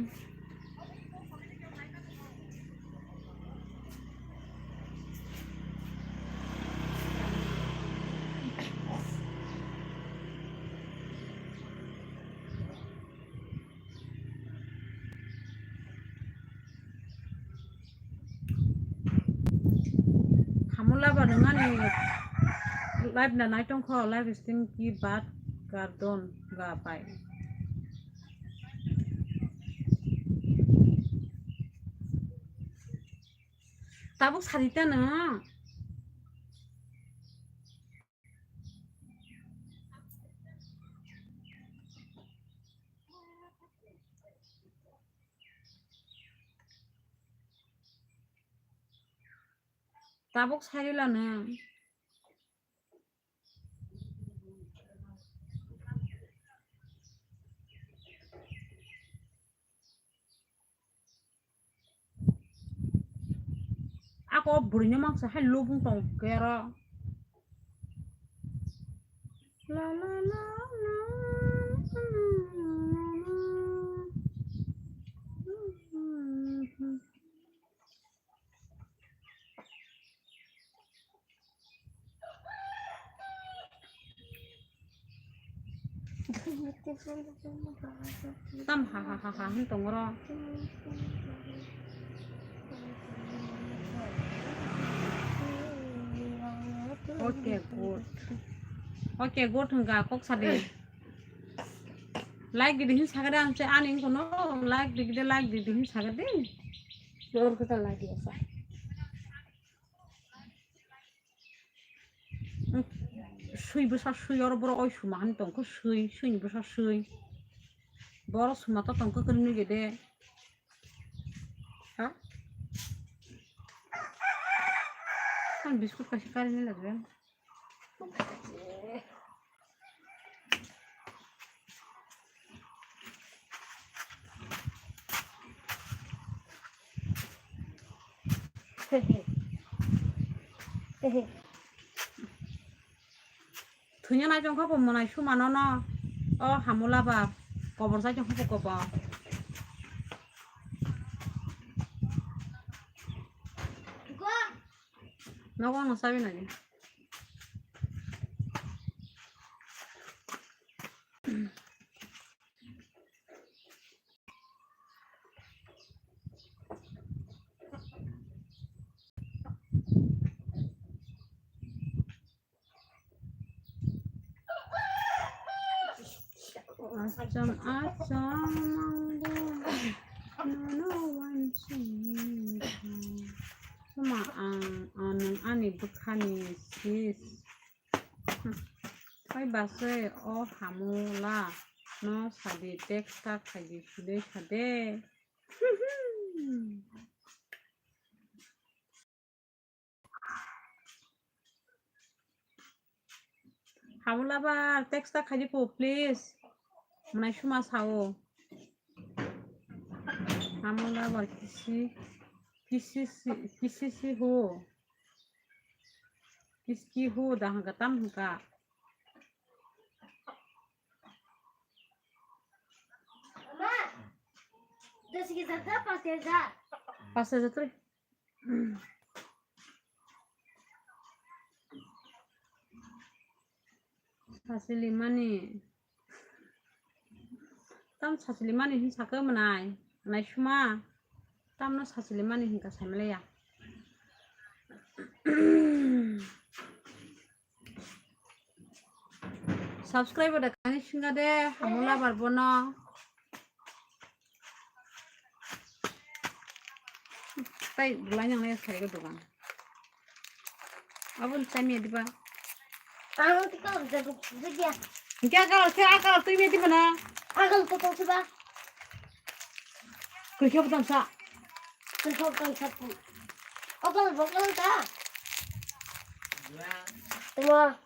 हमलाबार नङानि लाइव ना नाइटों खो लाइव स्ट्रीम की बात कर दोन गाबाय ताबुक सारिता ना Tabuk सारिलानो aku burinya maksa hai lubung tong kera la la la la tam ha tong ro okay good हंगा कक सादे लाइक दिदि हिन सागदे आं से आनिं कोनो लाइक दिदि हिन सागदे जोर को ला दिया सा सुई बसा सुई और बरो ओइ सुमा हन तंको सुई बसा सुई बरो सुमा तो तंको करनि गेदे हा आं बिस्कुट कासे कारिनि लागोन thuyền này trong khắp một này số mà nó hamula bà có ra trong khắp có bà nó có nó sao bên này Asam no one cuma ani bukhani sis kai base hamula no sadi texta khai sule sade hamula ba texta khai po please Mana cuma sao hamula ba kisi ho kiski ho dah gatam ka Mama, das kita tak pasti ada. passa jatri Sasili mani tam sasili mani hin saka manai nai cuma tam no sasili mani hin ka samle ya subscribe ada kani singa de hamula barbono tai bulan yang lain saya ke doang abun saya di ba Aku tikar jago dia. क्या akal tu ini di mana Aku tu tahu siapa? kerja betul sa Kau kan siapa? Aku bukan tak. Semua.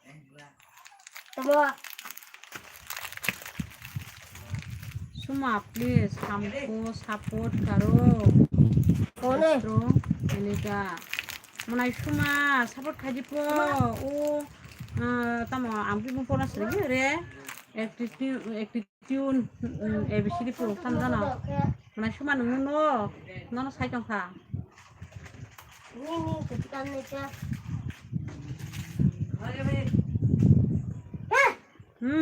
Semua please हमको support करो Kau ni. bro ini ka mana semua support kaji po tamo ampi pun pernah sering re attitude ABCD pro kan dana mana semua nono saya congka Ini ketika ni cah.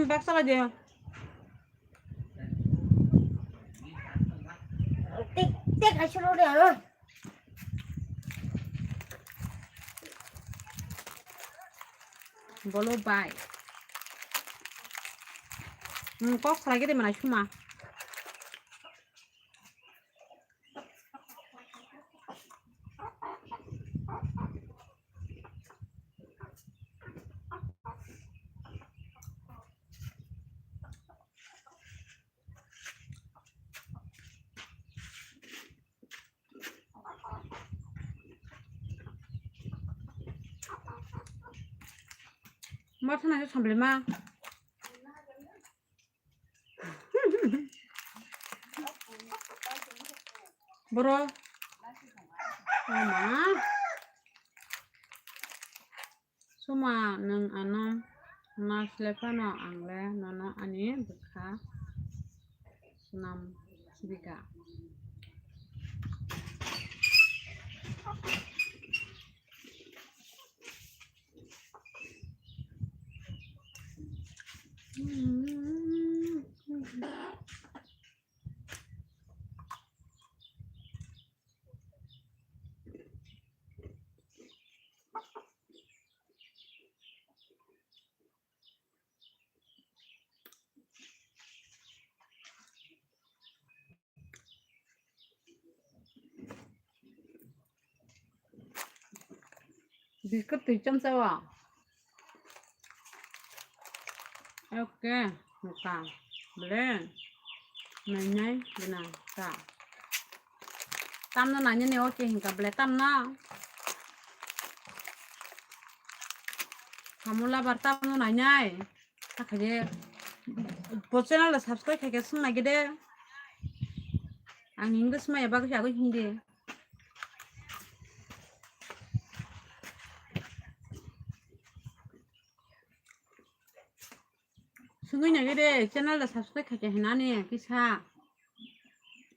baksa aja Tik asal dia. bolo bye kok lagi di mana cuma Mau sana sambil mah. Bro. Mama. Suma nang anam nas lepano angle nono ani bekha sunam sibika. Biscuit từ trong sao à? Ok, một càng lên này nhảy bên này cả tam nó này như này ok hình cả bể tam nó hamula bar tam nó này nhảy ta khai deh buat channel là subscribe khai cái sung này cái deh ang English mah ya bagus aku Hindi Sungguh nyari deh channel dah subscribe kayak gini nih bisa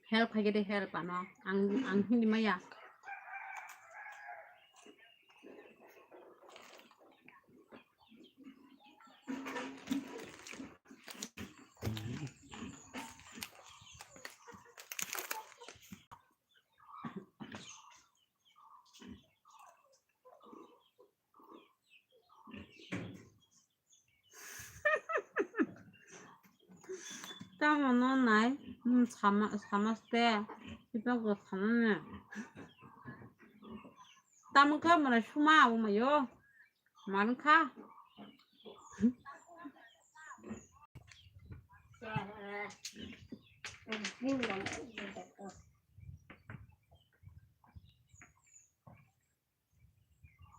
help kayak deh help ano ang hindi maya tama no nai sama ste kita gak sama nih tama ka mana cuma aku mayo mana ka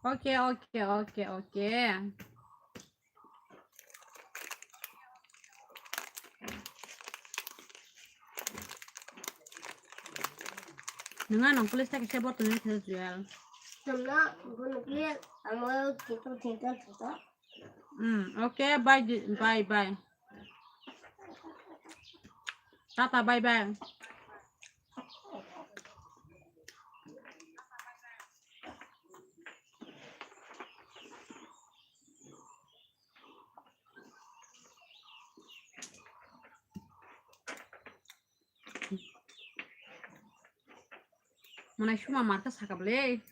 oke dengan nong polis tak bisa buat tuh jual Semua gue nuklir sama kita tinggal kita. oke bye tata bye mana cuma markas sakable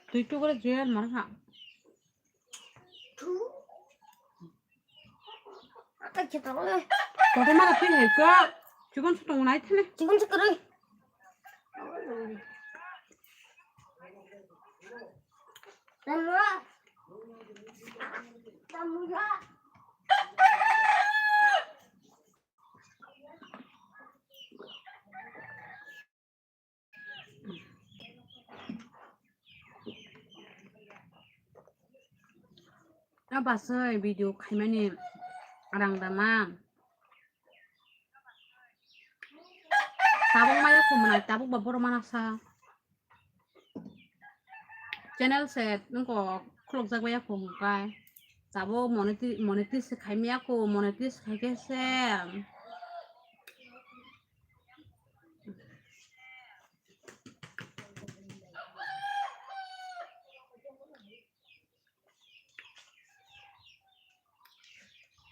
tuh itu kalau jual mana Apa kita boleh? Kau mana pin heka? Cuman setengah naik nih. Jangan sekarang. Semua. Semua. Apa sih video kayak mana orang damang? Tabung maya kumana tabung babor mana sa? Channel set nungko klok jak maya kumkai. Tabung monetis kayak maya ku monetis kayak kesem.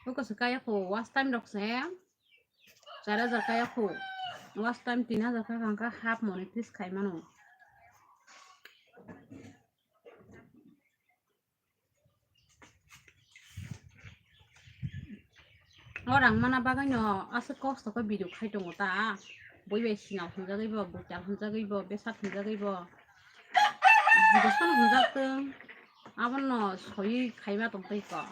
Aku sekaya ku was time dok sem. Cara zakaya ku was time 3,000 kakak half monetis kayak mana? Orang mana bagainya asal kos toko video kayak dong ta, boy besinal hunjak ibo, bocah hunjak ibo, besar hunjak ibo, besar hunjak tuh, apa no, soy kayak apa tuh iko.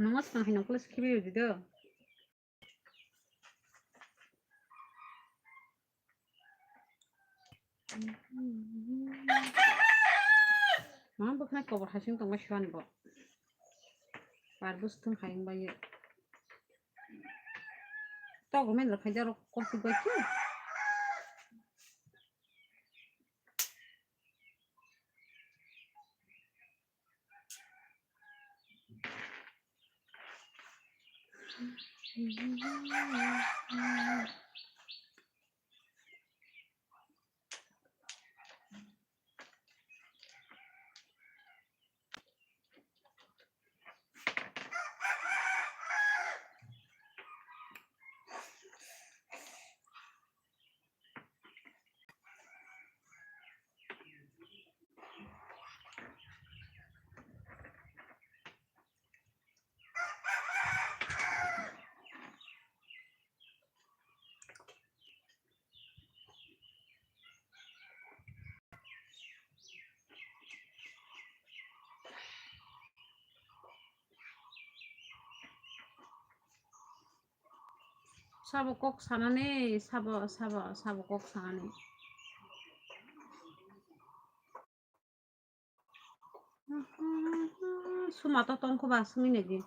Nungas kan hinong kulis kibi udah. Mana bukan kabar hasil tunggu syuan bo. Barbus tuh kayak banyak. Tahu komen lah kerja rok kopi baca. Sabo kok sanane sabo kok sanane. Suma to tongko ba sungi negi.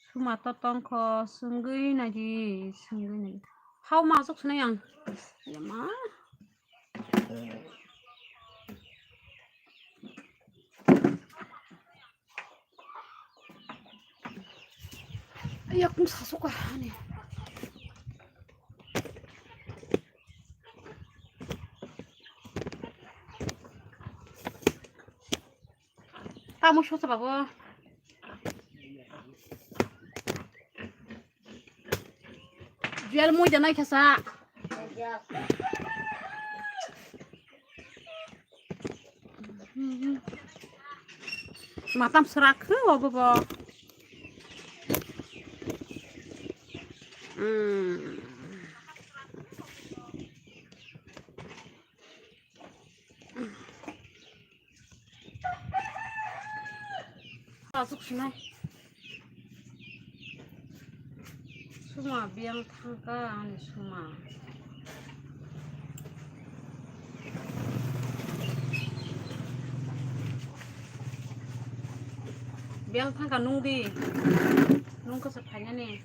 Suma to tongko sungi nagi. How masuk sana yang? Ya ma. Ayo kung sasok ka ani. Kamu shosa babo. Jual mo janay kasa. Ya. Matam serak ke babo. Masuk sini. Semua biang tangka ane semua. Biang tangka nung kesepanya nih.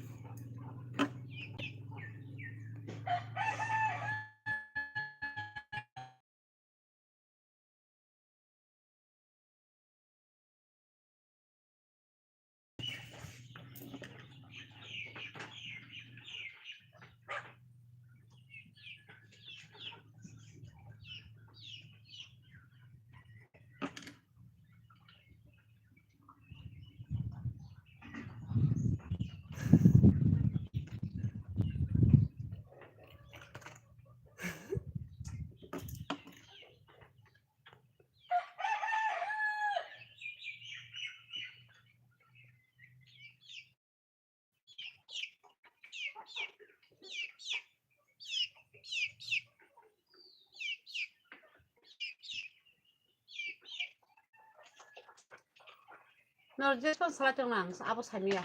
Norjes kan salah tenang, apa samia?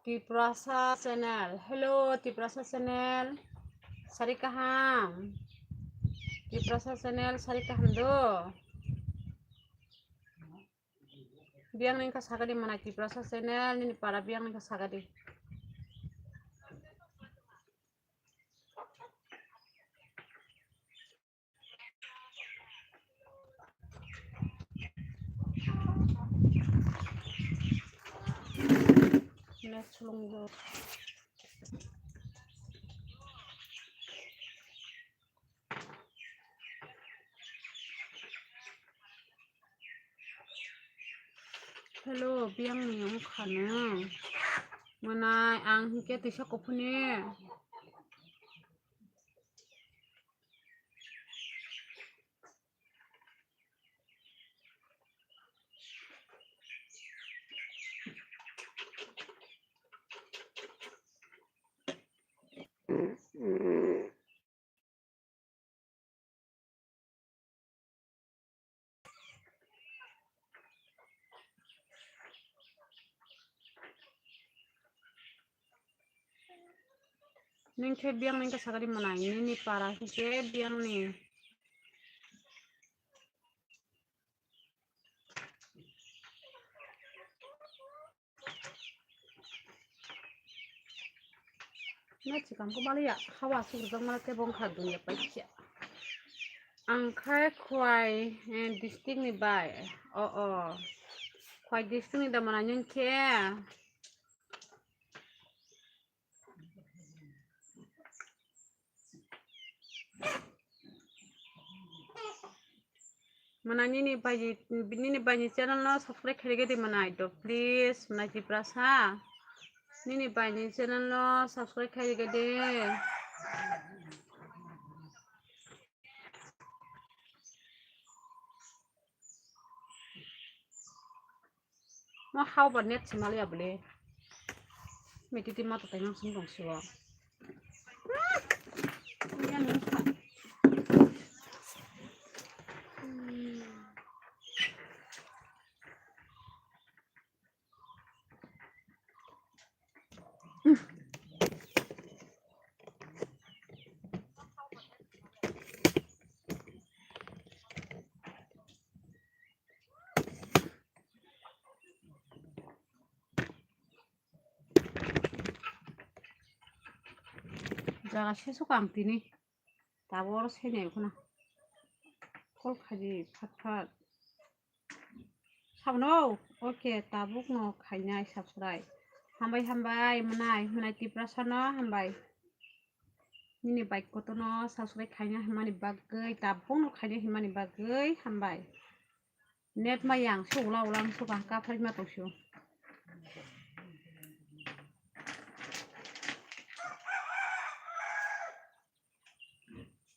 Tiprasa channel, hello Tiprasa channel, sari kaham. Tiprasa channel sari kaham do. Biang ning kasagadi mana Tiprasa channel ini para biang ning kasagadi. Next long. Hello, biang ning ang kana. Mana ang hike tisha kopune. Ning ke biang ning kasagadi mana ini para hike biang ning. Nanti kamu kembali ya, hawa sudah malah tebong dunia pakai. Angkai kuai distinct nih bay. Oh. Kuai distinct nih dah mana nyunke. Mana ini banyak channel no subscribe kerja di mana itu please mana Tiprasa. Ini banyak channel no subscribe kerja deh. Mau how banget sih malah ya boleh. Mesti di mata tengah sembong semua. Jaga sesu kamtini. Tabor sene kuna. Kol khaji phat. Sabno. Okay, tabuk no khainai subscribe. Hambai manai tiprasana hambai. Nini bike ko to no subscribe khainai himani bagai tabuk no khainai himani bagai hambai. Net mayang sulau lang suka kapal ma to shu.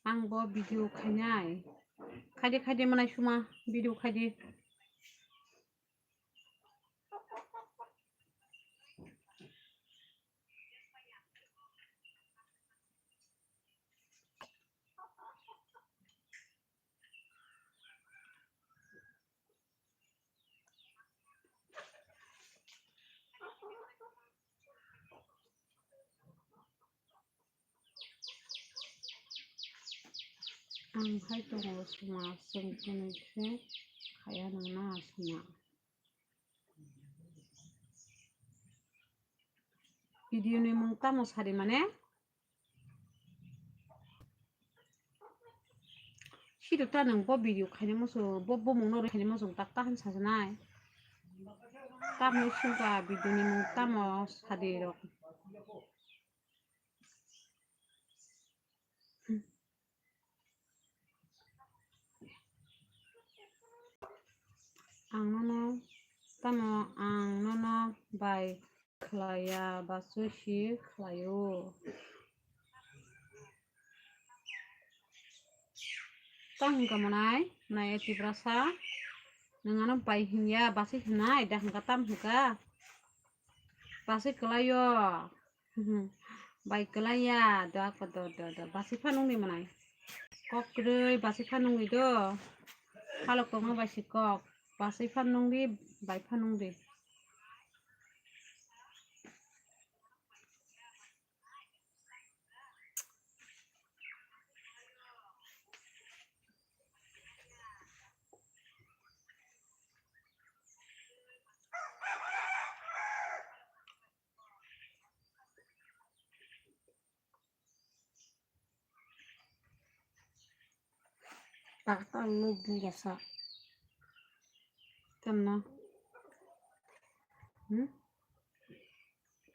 Angbo video khainai. Khadi manai suma video khadi. Ang hai to suma sengkene se kaya nana suma. Video ni mung tamos hari mane. Hidup ta nang bob video khaine musu bob mung no khaine musu tak han sajanai. Ta mu shuka video ni mung tamos hari rok. Ang nono bai klaya basushi klayo. Tang kamanai nai eti brasa nangano bai hinya basi hinai dah katam huka basi klayo bai klaya da ko do basi phanung ni manai kok grei basi phanung ni do halo ko ma basi kok basi phanung di bai phanung di Tak tahu biasa. Tamna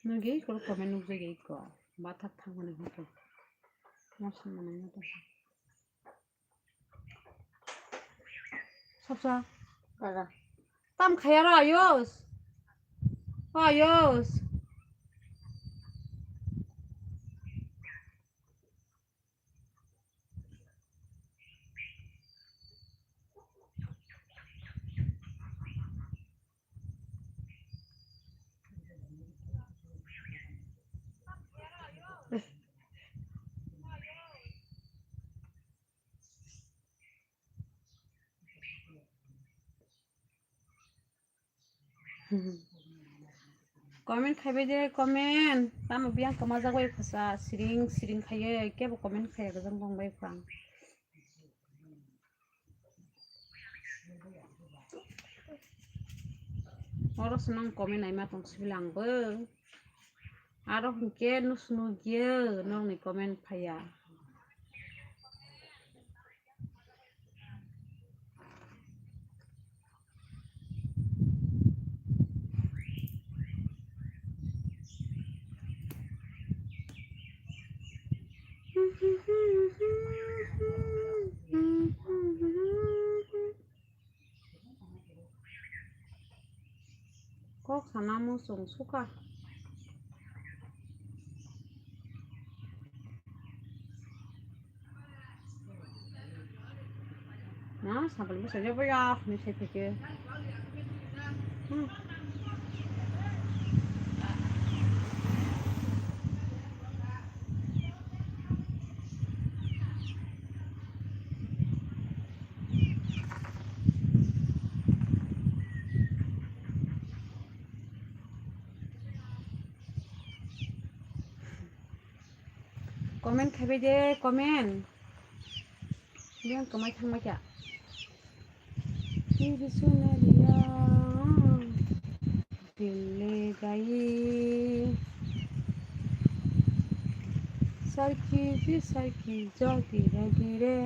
nugi ko komen nugi gei ko bathak thangone hoto mosan manai na to sabsa Ada. tam khayara ayos Comment খাইবে যে comment tam biang kamaja goi khasa siring khaye ke bo comment khaye gajang bangbai khang oro senang comment ai ma tong silang bo aro hingke nusnu ge nong ni comment phaya kok sanamu sung suka na sampai bisa aja ya ini saya pikir comment খাইবে যে comment biang kemai thang mai kya Dil suna liya dil le gayi sarki jodi gire.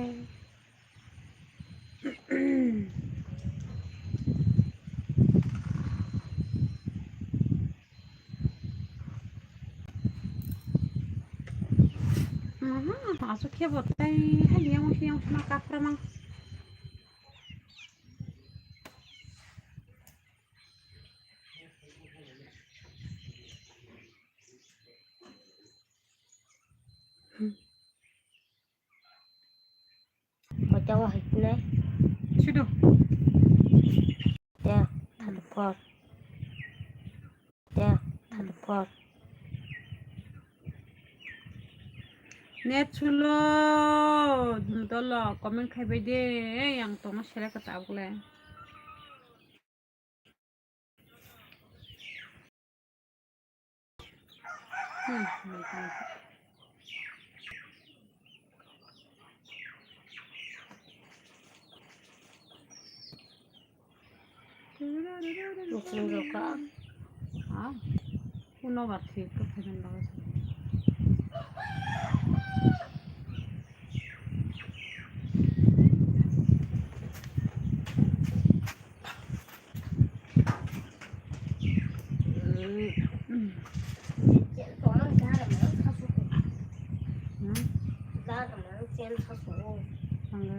Aso kia botai hai yang sama kapra mang. Có cho hít này. Sudah. Yeah, thật pot. Yeah, thật pot. Net chulo dolo comment khai de yang to ma share ka tabule. Musim juga. Ah, uno bathi to pheben laga. Toán ra là nó thao số. Hmm, Ra là nó chen thao số. sangga.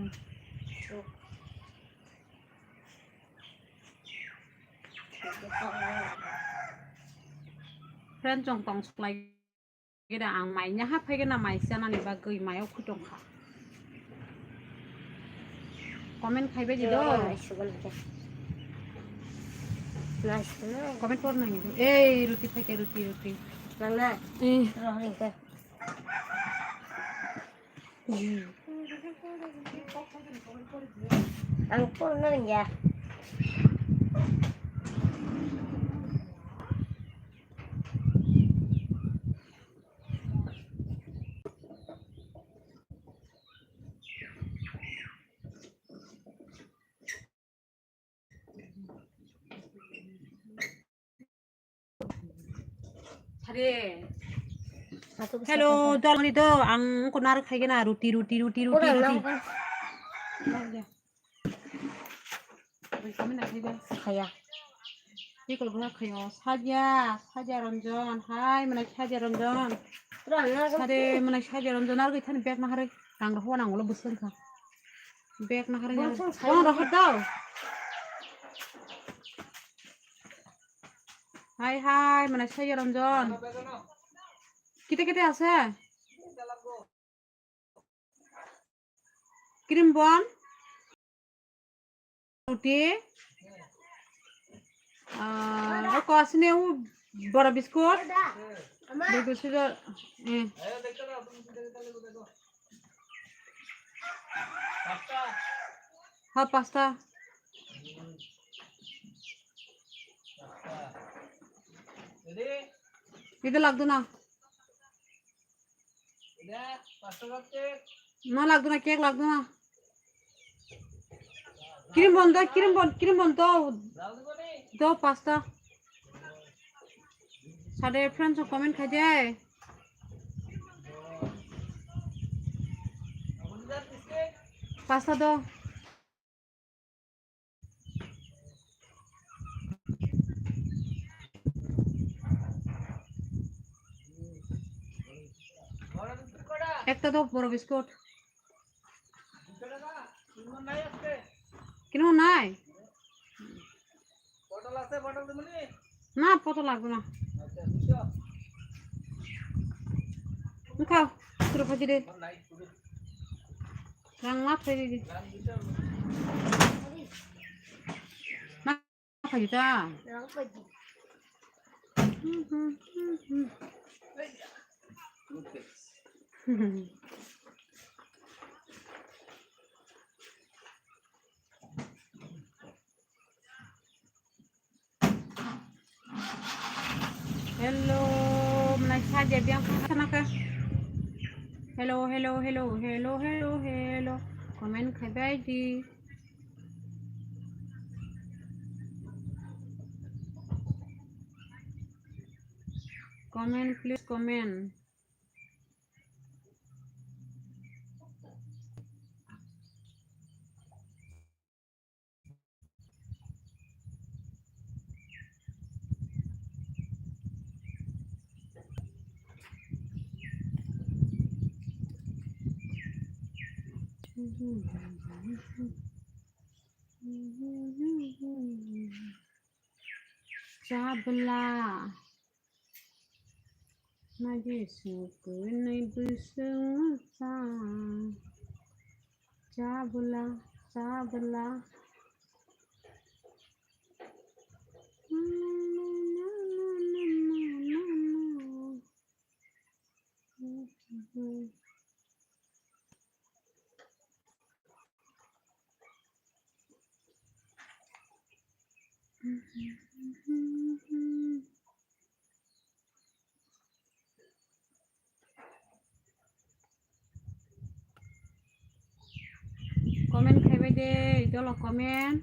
Friend chong tong suklai cái ang mai nya ha phai cái na mai sia na ni ba goi mai au khutong kha. Comment khai be Đó do. là số này. Nice. Comment por na ni. Eh, ruti phai ke ruti. Lần này. Eh, Rồi kìa. Ăn con nó là nhà. thare. Satu kesatuan. Hello, dol ni do ang kunar khai ke na ruti. Kurang lang kan. Comment na khai be. Kaya. 이걸 뭐야 그요 사자 런전 하이 뭐나 사자 런전 Kurang lang kan. 사대 뭐나 사자 런전 알고 있다는 백 나하래 랑가 호랑 올라 무슨 카 백 나하래 어 하다 하이 뭐나 사자 런전 kita আছে cream বন রুটি kau asne u bora biskut biskut sudah ha pasta itu lagdu na na lagdu na cake lagdu na kirim bon do pasta sade friends comment khai de pasta do একটা তো বড় biscuit কিনো নাই না পটল লাগবে না খাও পুরো ভাজি দে রান্না ফেলে দি না খাই তা Lang pagi. Hello, mana saja biang sana ke? Hello. Komen kabar di. Comment please comment. Jabla Magi suku nai busung sa Jabla Jabla Comment খাইবে দে itu lo comment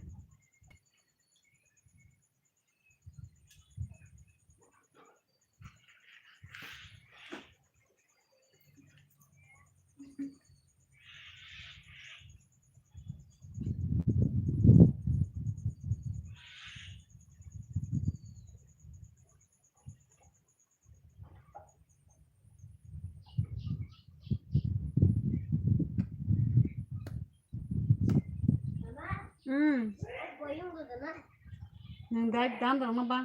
Boyong ko na. Nang dai dan dong ba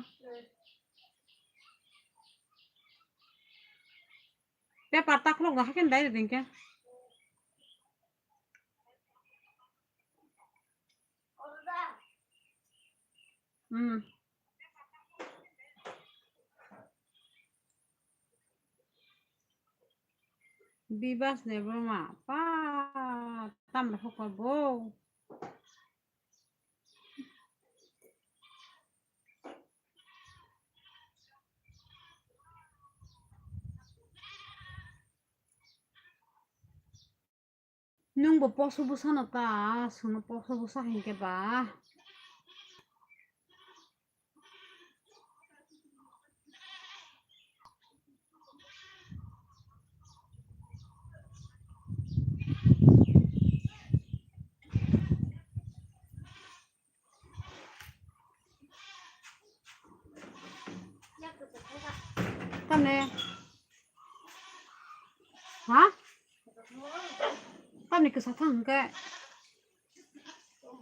Pe patak lo ga haken dai din ke Orada. Bibas ne broma pa tam la ko bo Nung bo poso busa na ta suno poso busa hin ke ba Ya ko sa ka. tam ne ha tam ne ke sa thang ke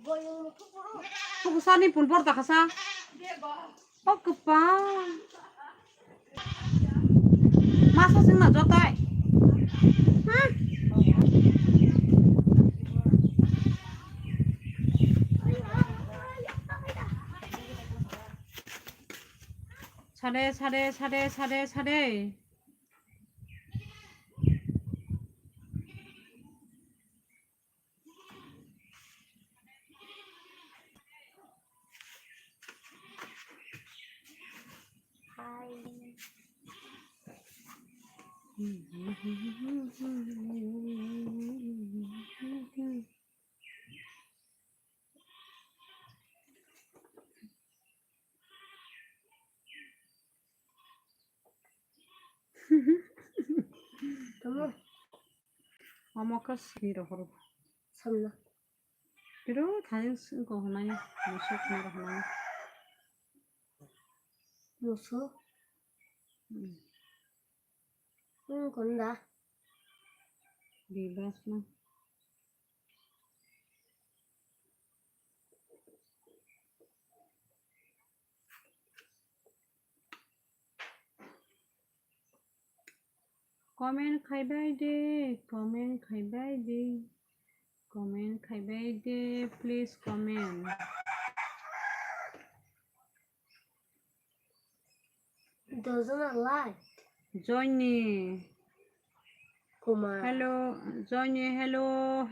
Boyong mo ko. busa ni pun bor ta kasa oh kepa masa sing na jotai Sade. Hi. Kamu Amakas hiro horo samna. pero thanin sin ko honai musuk na honai Muso. Konda. Bibas na comment khaibai de please comment Doesn't like. Johnny Kuma. hello Johnny hello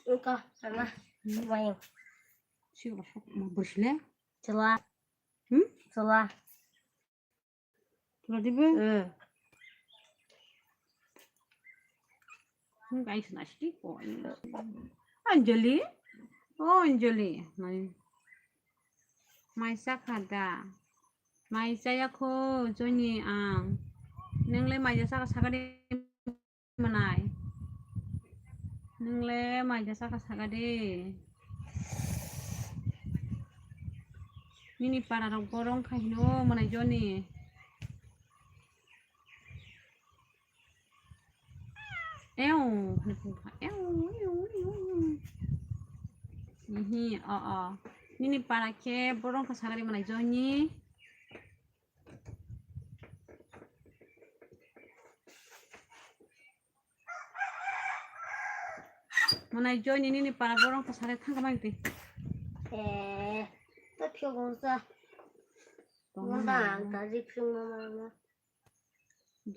Ika sama. Boyong. شو راح ما برشله Celah. Hmm? Celah. tiba-tiba guys nasty kok Anjali oh Anjali Maisa khada Maisa ya kho Johnny ang nongle maisa saka sagade manai nongle maisa saka sagade Nini para rong porong khai no mana Johnny. Eo, Nini para ke porong kasagari mana Johnny. Mana Johnny nini para porong kasagari thang kamai ti. 또 피우고서 뭔가 다시 피우면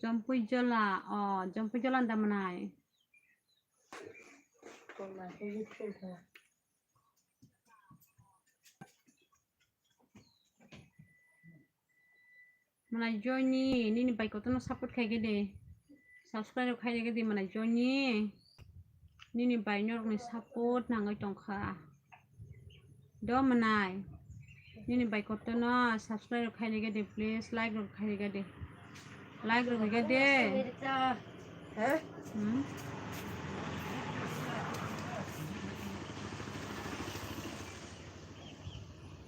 Jampui jola nda manai. 정말 다시 피우고 Mana Johnny nini bai kotono support khai gede. Subscribe khai gede mana Johnny. Nini bai nyor ni support nangai tongkha. Do manai. Nini bai kotono subscribe khai gede please like ro khai gede. Like ro gede.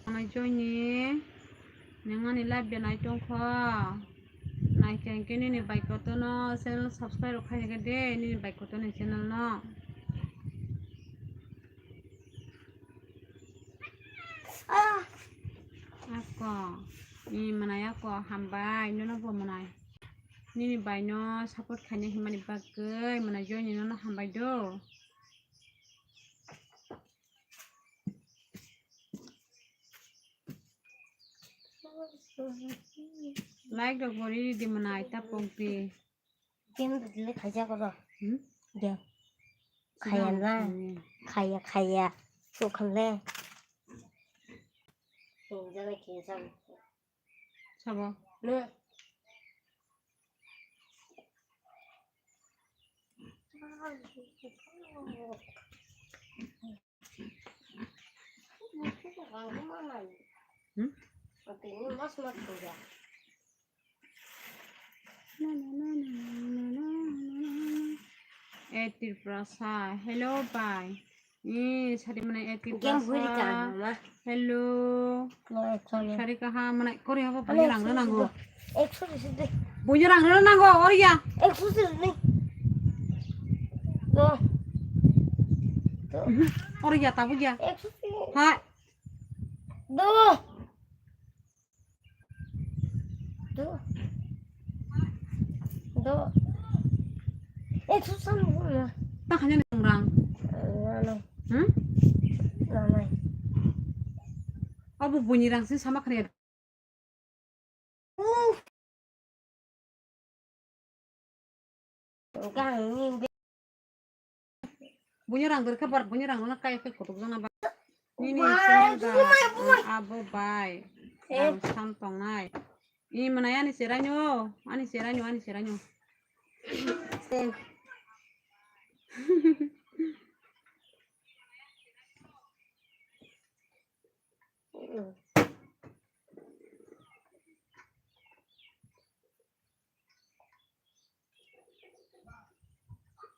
Mana Johnny nangani live dia nai tongkha. Nai kengke nini bai kotono channel subscribe ro khai gede nini bai kotono channel no. Ako manai ako hambai nono bo manai nini bai no support khane himani bagai mana Johnny nono hambai do like do gori di manai ta pongti 걔는 들래 가자고서 응? 야 가야나 가야 속할래 굉장히 계산 잡아 네 응? 어때니 마스마트 보자 Etir prasa hello bye sari mana etir 게임 prasa 보니까 엄마 hello 너 액션이 sari kaha mana kori apa punya rang nanggo 액션이 있는데 punya rang nanggo oriya 액션이 너 oriya ta punya 액션이 ha 너 액션 뭐야 ta hanya rang 나는 hmm 나는 apa bunyi rang sih sama kaya 깡인데 bunyi rang berkabar bunyi rang mana kayak kotok jangan apa ini Wah, abo bye rang santong nai ini mana ya ani seranyo 쌤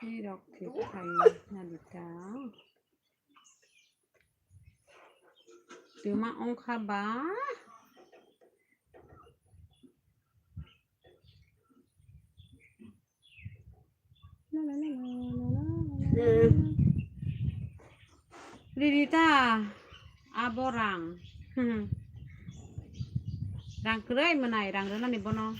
이렇게 다이나리다 드마 옹카바 Ririta aborang rang kerai menai rang rena ni bono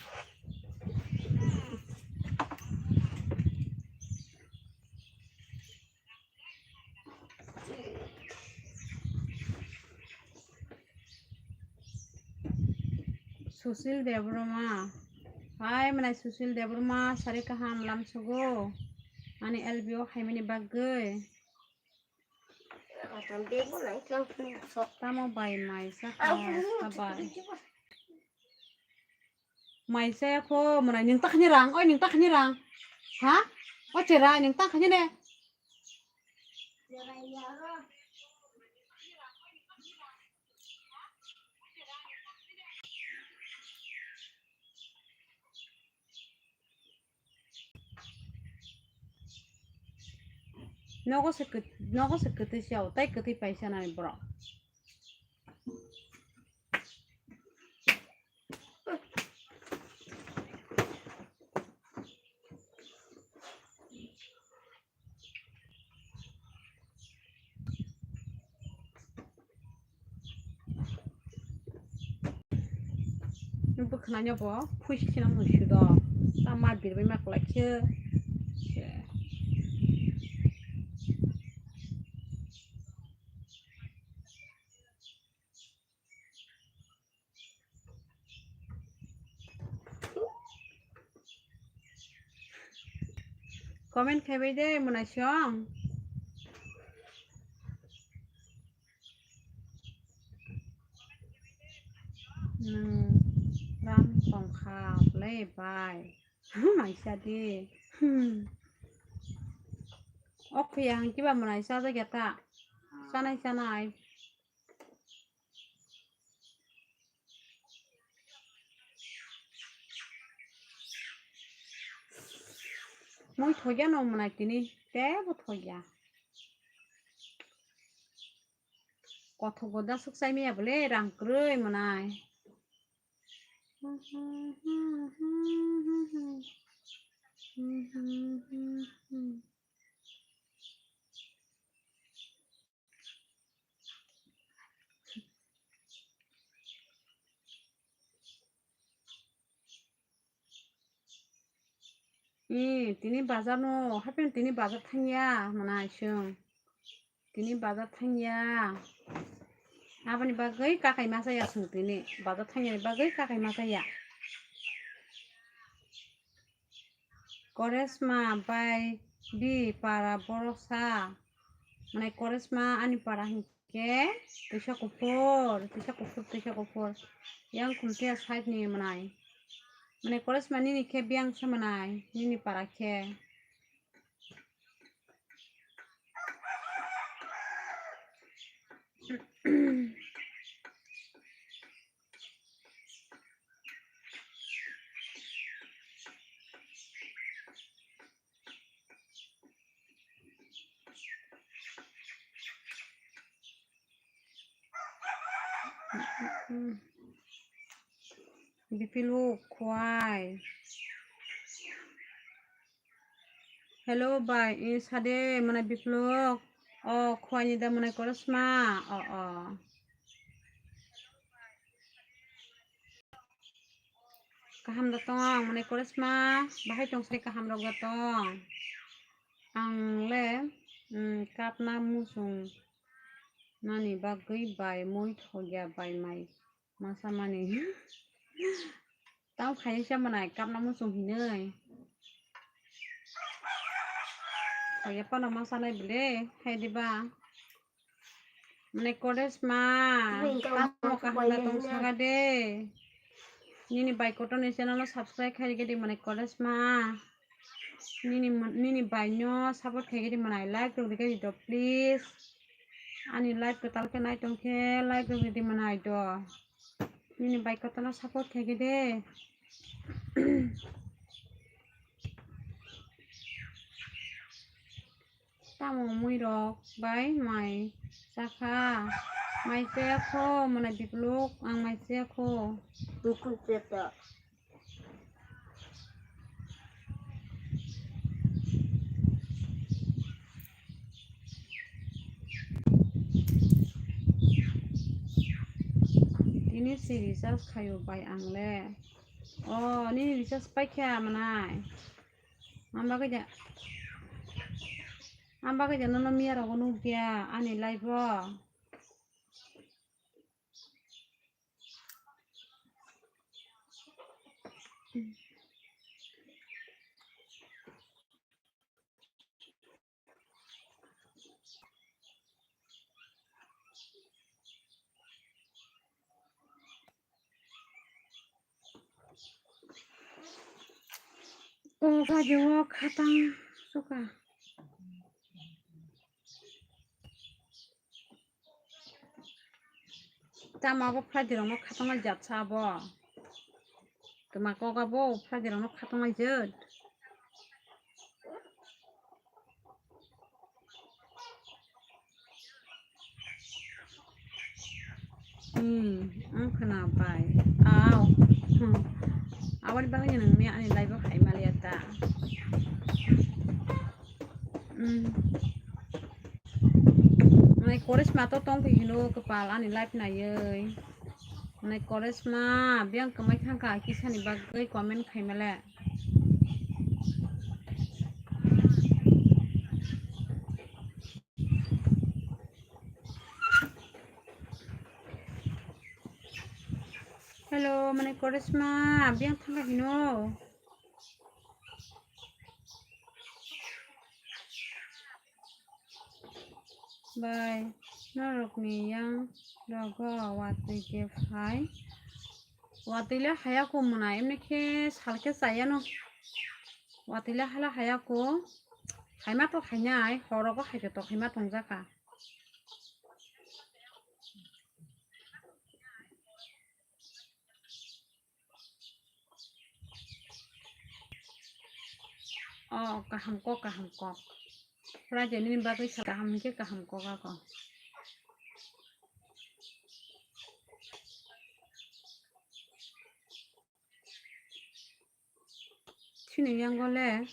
Susil Debroma hai menai Susil Debroma sari kaham lam sugo ani LBO haimani bagai 약간 빼고 나니까 그래서 tamo bai mai sa 아 bai mai sa ko menai ning tak nyerang oi ning tak nyerang ha o cera ning tak nyene nogo se kete siau tai kete paisa nai bro बोखोनानै बो फुसिना मुसु the ता मार बिरबाय माखलाखियो comment खायबाय दे मोनासियां राम संखाबलायबाय माइसादि अखैया हांकिबा मोनायसा जायगाता जानाय মই থইয়া ন মনাই তিনি তেবো থইয়া কত গদা সুকসাই মিয়া বলে রাংক্রই মনাই তিনি বাজার ন হাপেন তিনি বাজার থাইয়া মনাই সং তিনি বাজার Thaiya Apa nih bagai kakak masa ya sungti nih batas hanya bagai kakak masa ya koresma by di para borosa mana koresma ani para hingke tisha kupur yang kumtia side nih manai mana koresma ini ke biang sama nai ini para ke Bipilu kwai hello bye ini sade mana bipilu oh kwai ni da mana koresma oh kaham datang mana koresma bahai tong sai kaham rog datang ang le kapna musung nani bagai bai moi thogia bai mai masa mani tao khai sa manai kapna musung hinai thogia pa na masa lai bele hai diba mana koresma kamu kaham datang saga de Nini by Cotton channel subscribe khai gedi mane koresma Nini by no support khai gedi mane like to gedi do please ani like to talke nai tongke like to gedi mane do Nini by Cotton support khai gedi tamo mui rok by mai saka mai sekho mane diplok ang mai sekho buku cerita ini si research kayo by angle oh ini research by kya manai amba ka ja nono miara gonu kya ani live oh kajo khatang suka tamago phadirong no khatangal jatsa bo tamako gabo phadirong no khatangal jot ang kenapa aw awal bagay nang niya ani live kay maliata Mai kores mato tong ke hino kepala ni live na ye Này Koresma biang kemai khangka kisani bagai comment khaimale Hello mane Koresma biang khangka hino Bye narokni yang dogo wati ke phai watile haya ko muna emne ke salke sayano watile hala haya ko haima to hainai horogo haite to haima tongjaka kaham ko Raja ini bagai kaham ke kaham ko kako sini yang gole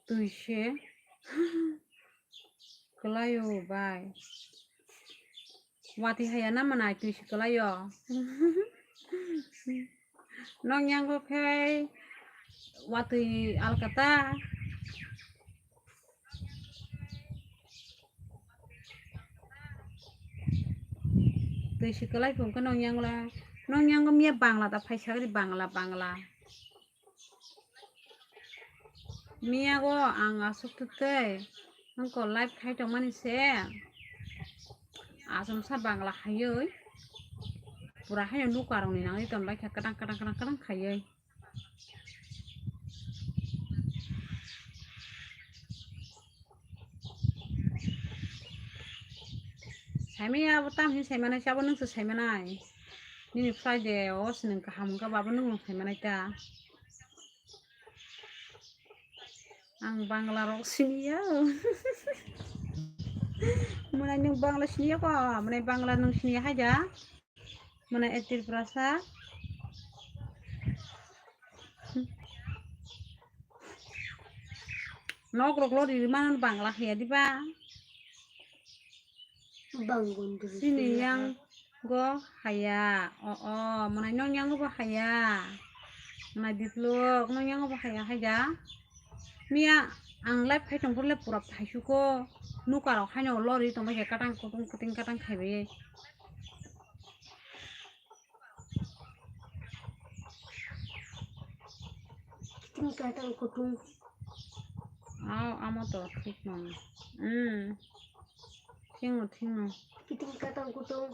tuishe kelayo bai wati hayana mana tuishe kelayo nong yang go kai wati alkata tuishe kelayo pun kan nong yang go mia bangla ta paisa di bangla Mia go ang asuk tute nangko live khai tong mani se asam sa bangla khayoi pura hayo nukarong ni nang iton bai kadang khayoi Saimia butam hin saimana siapa nung su saimanai Nini Friday os nung kaham ka baba nung saimanai ta Ang Bangla rok sini ya. Mana nung Bangla sini ya kok. Mana Bangla nung sini aja. Mana etir perasa. Nok rok lo di mana Bangla ya di ba. Bangun dulu. Sini yang go haya. Mana nyong yang go haya. Mana ditlok nyong yang go haya aja. Mia ang live khai tong le pura phaisu ko nukarok haino lori tong bai katang kuting katang khaibe Kiting katang kutung amo to thik no thing no kiting katang kutung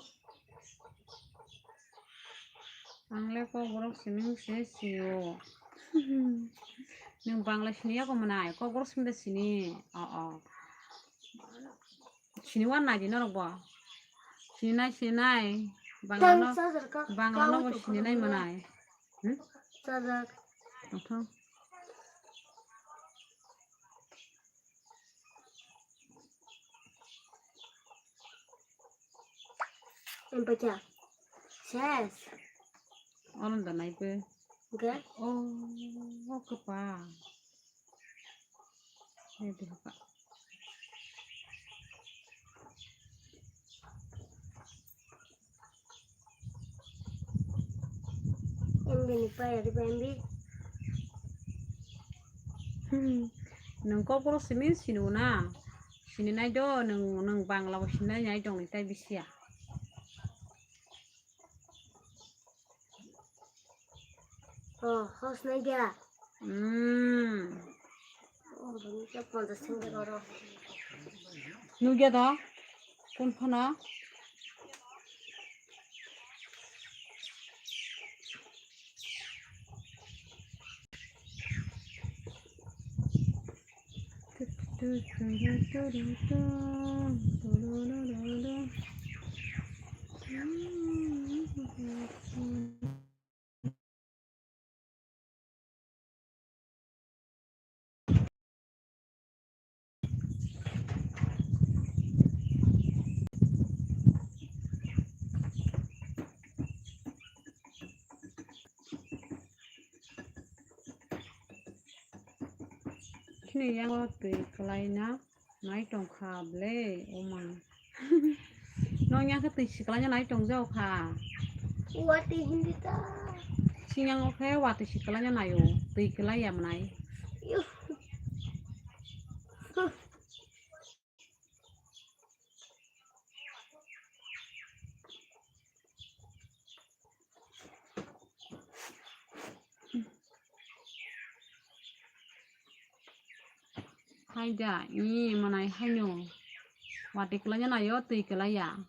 ang le ko borok sining se siyo Nung Bangla sini ako manay ko borok sim de sini sini wan na di na ro ba sini nai Bangla no ko sini nai manay sadar Empatya ses orang da nai pe okay ke pa itu pa MB ni pa ya di MB nung ko borok simin sinu na sini nai do nung Bangla ko sini nai dong ni tai bisia house naik dia banyak pantas tinggal orang nugia da kon phana Kini yang tu kelainya naik tong kable omang. Nong yang ketis kelainya naik tong jauh ka. What is hindi ta? Sinyang oke wati sikalanya nayo. Tikala ya manay. You. Hai da ini manay hai nyo. Wati kalanya nayo tikala ya.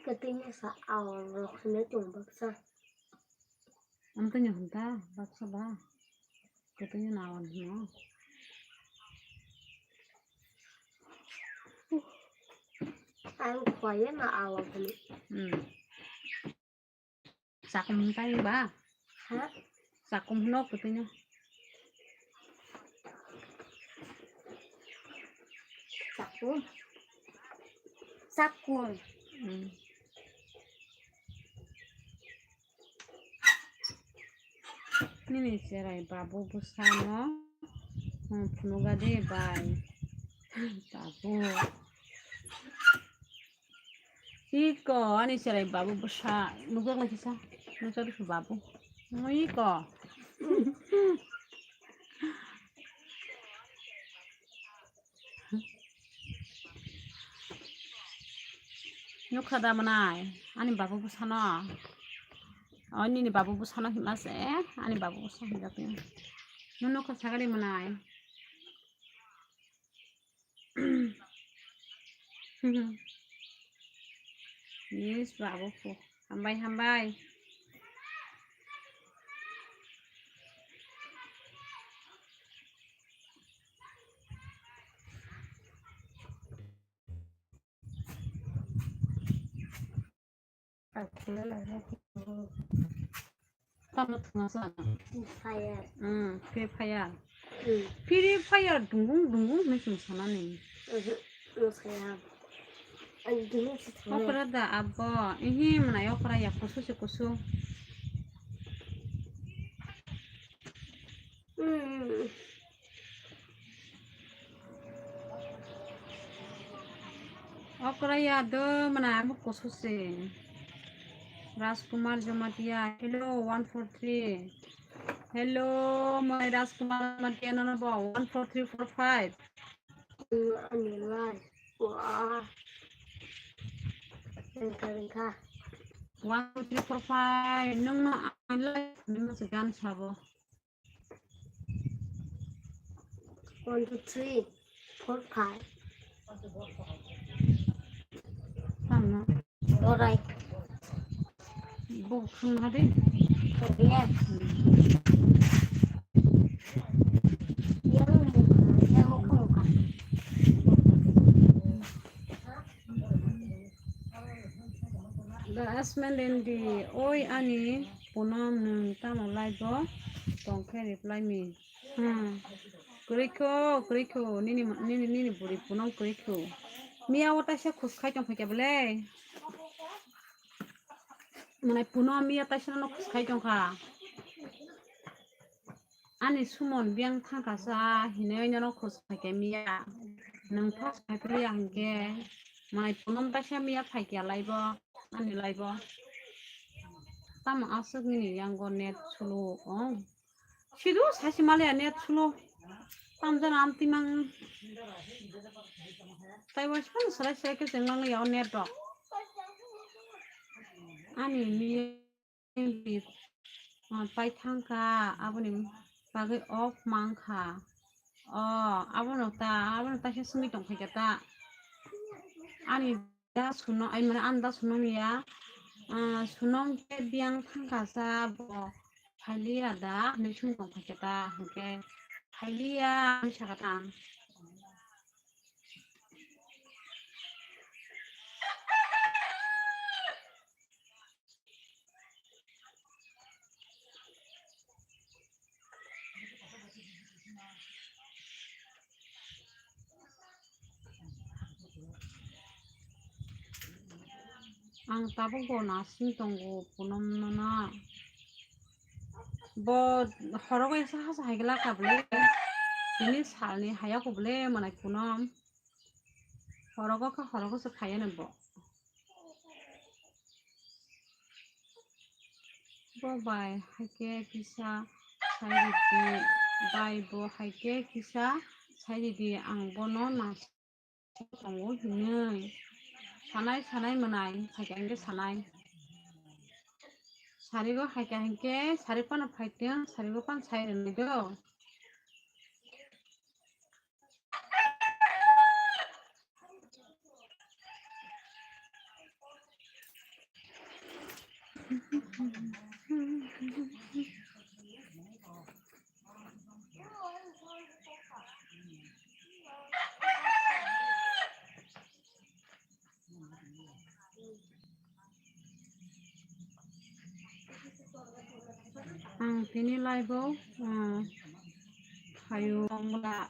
Katanya sa awal kena tumbak sa. Antanya hanta baksa ba. Katanya nawan no. Ang kwaya na awal kena. Sakum hentai ba. Ha? Sakum henok katanya. Sakun. Sakun. Ini cerai babu busano. Punuga de bay. Babu. Iko ani cerai babu busa. Nugak lagi sa. Nugak itu babu. Iko. Nyok kada manai. Ani babu busano. Oh ini babu busano himas ani babu busano hidapnya. Nono ka sagari manai. Yes babu po. Hambay. Kamu tengah sana. Fire. Free fire. Free fire dung macam sana nih. Saya. Ang sa Okra da abo. Ini mana ya okra ya kusu. Okra ya do mana aku kusu sih. Rajkumar Jamatia. Hello 143. Hello my Rajkumar Jamatia number 14345. Anilai. Wah. Engkau. 12345. Nung na anilai nung segan sabo. 1 2 3 4 5. Tama. Alright. Bukun hadi. Yes. Yang bukan. Das melendi oi ani punam nung tamo laibo tongke reply me. Kuriko nini buri punam kuriko. Mia wata sha khuskai tong phake bole. Mana punam mia ta sha no khuskai tong kha. Ani sumon biang thangka sa hine no khuskai ke mia. Nung phas phake yang ke. Mana punam ta sha mia phake laibo. Ani laibo. Tam asuk ni yang go net sulu. Oh. Sidu sashi malaya net sulu. Tam jan amti mang. Tai was pan sarai ke jenglang ya net dok. Ani mi pai thangka abuni bagai off mangka. Oh, abun ta sih sumi tong pheketa. Ani da suno ai mana anda suno ya. Sunong ke biang thangka sa bo Halia da ni chung tong pheketa hangke. Halia syakatan. Ang tabong ko nasin tonggo punom na. bo horogo isa hasa haigla kable ini salni haya kuble manai kunom horogo se khaya nebo bo bai haike kisa saidi bai bo haike kisa saidi ang bono na songo hinai sanai manai haike angge sanai sarigo haike angge sari pana phaiteng sarigo pan sai renido ang tini live hayu mula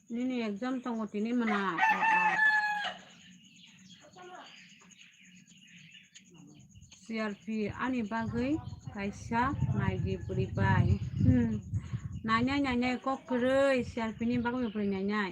ini exam tongo tini mana CRP ani bagai kaisa naigi beribai nanya kok kerei CRP ni bagai beri nanya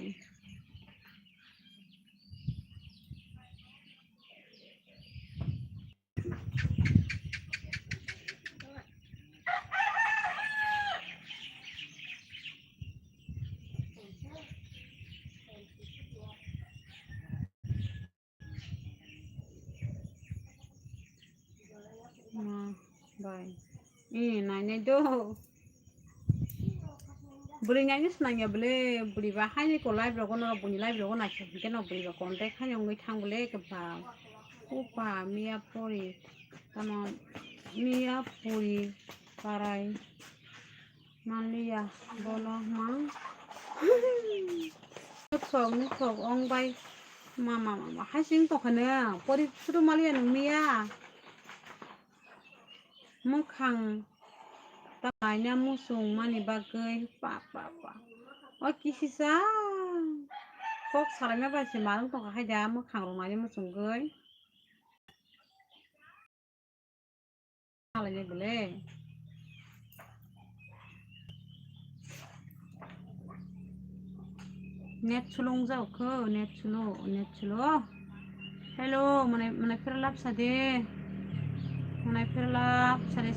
Bye. Nanya do beri nyanyi senangnya beli beri bahaya ko live lo kono bunyi live lo kono kita no beri kontak hanya ngai thang beli kepa upa mia pori tama mia pori parai malia bono mang nuksok ong bai mama hasing to kana pori sudu malia numia mukhang tanya musung mani bagai pa oh kisisa kok sarangnya pasti malam tuh kakak jam mukhang rumahnya musung gai halanya boleh net sulung jauh ke net sulu hello mana perlap sade mana perlap sade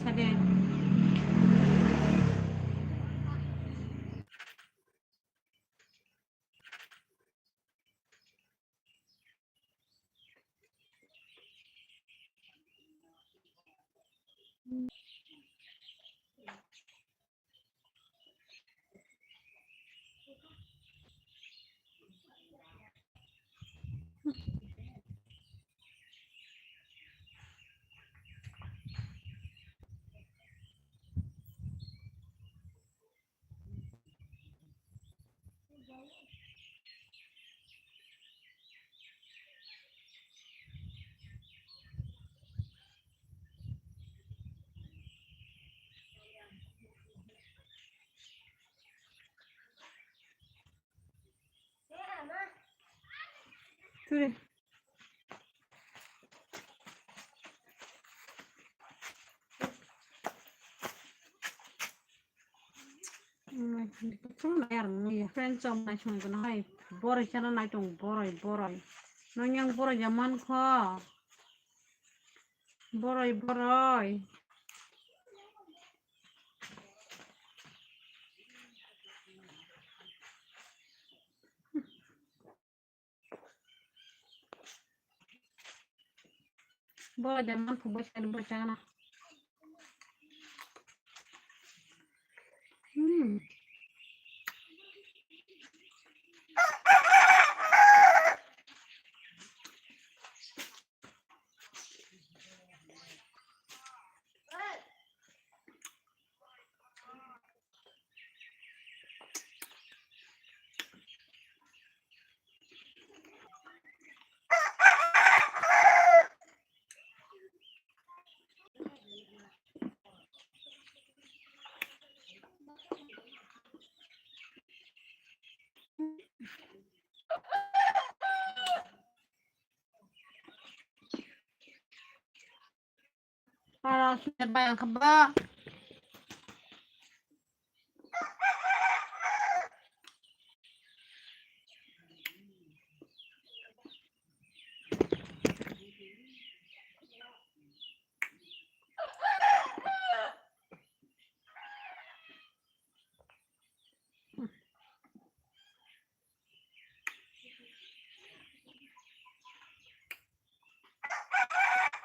tuh deh Chung này ăn gì friend trong này chung cái này bore cho nó này chung bore nó nhang bore zaman kho bore zaman khu baca na Maksudnya bayang keba.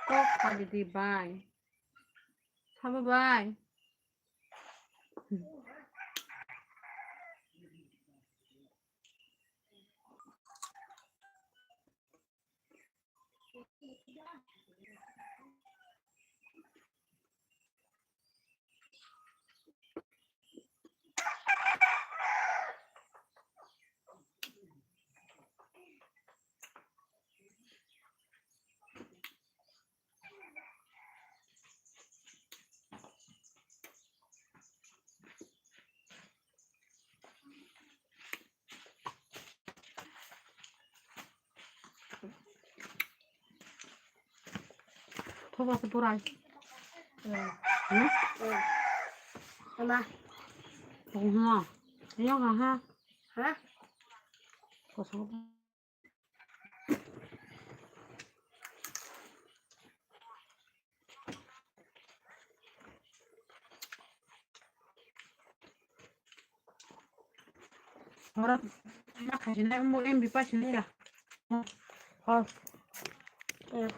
Kok tadi di bay. Sama bay. Coba sepurai. Sama. Semua. Iya nggak ha? Hah? Kosong. Orang makan sini mau em bipas sini ya. Oh. Ya.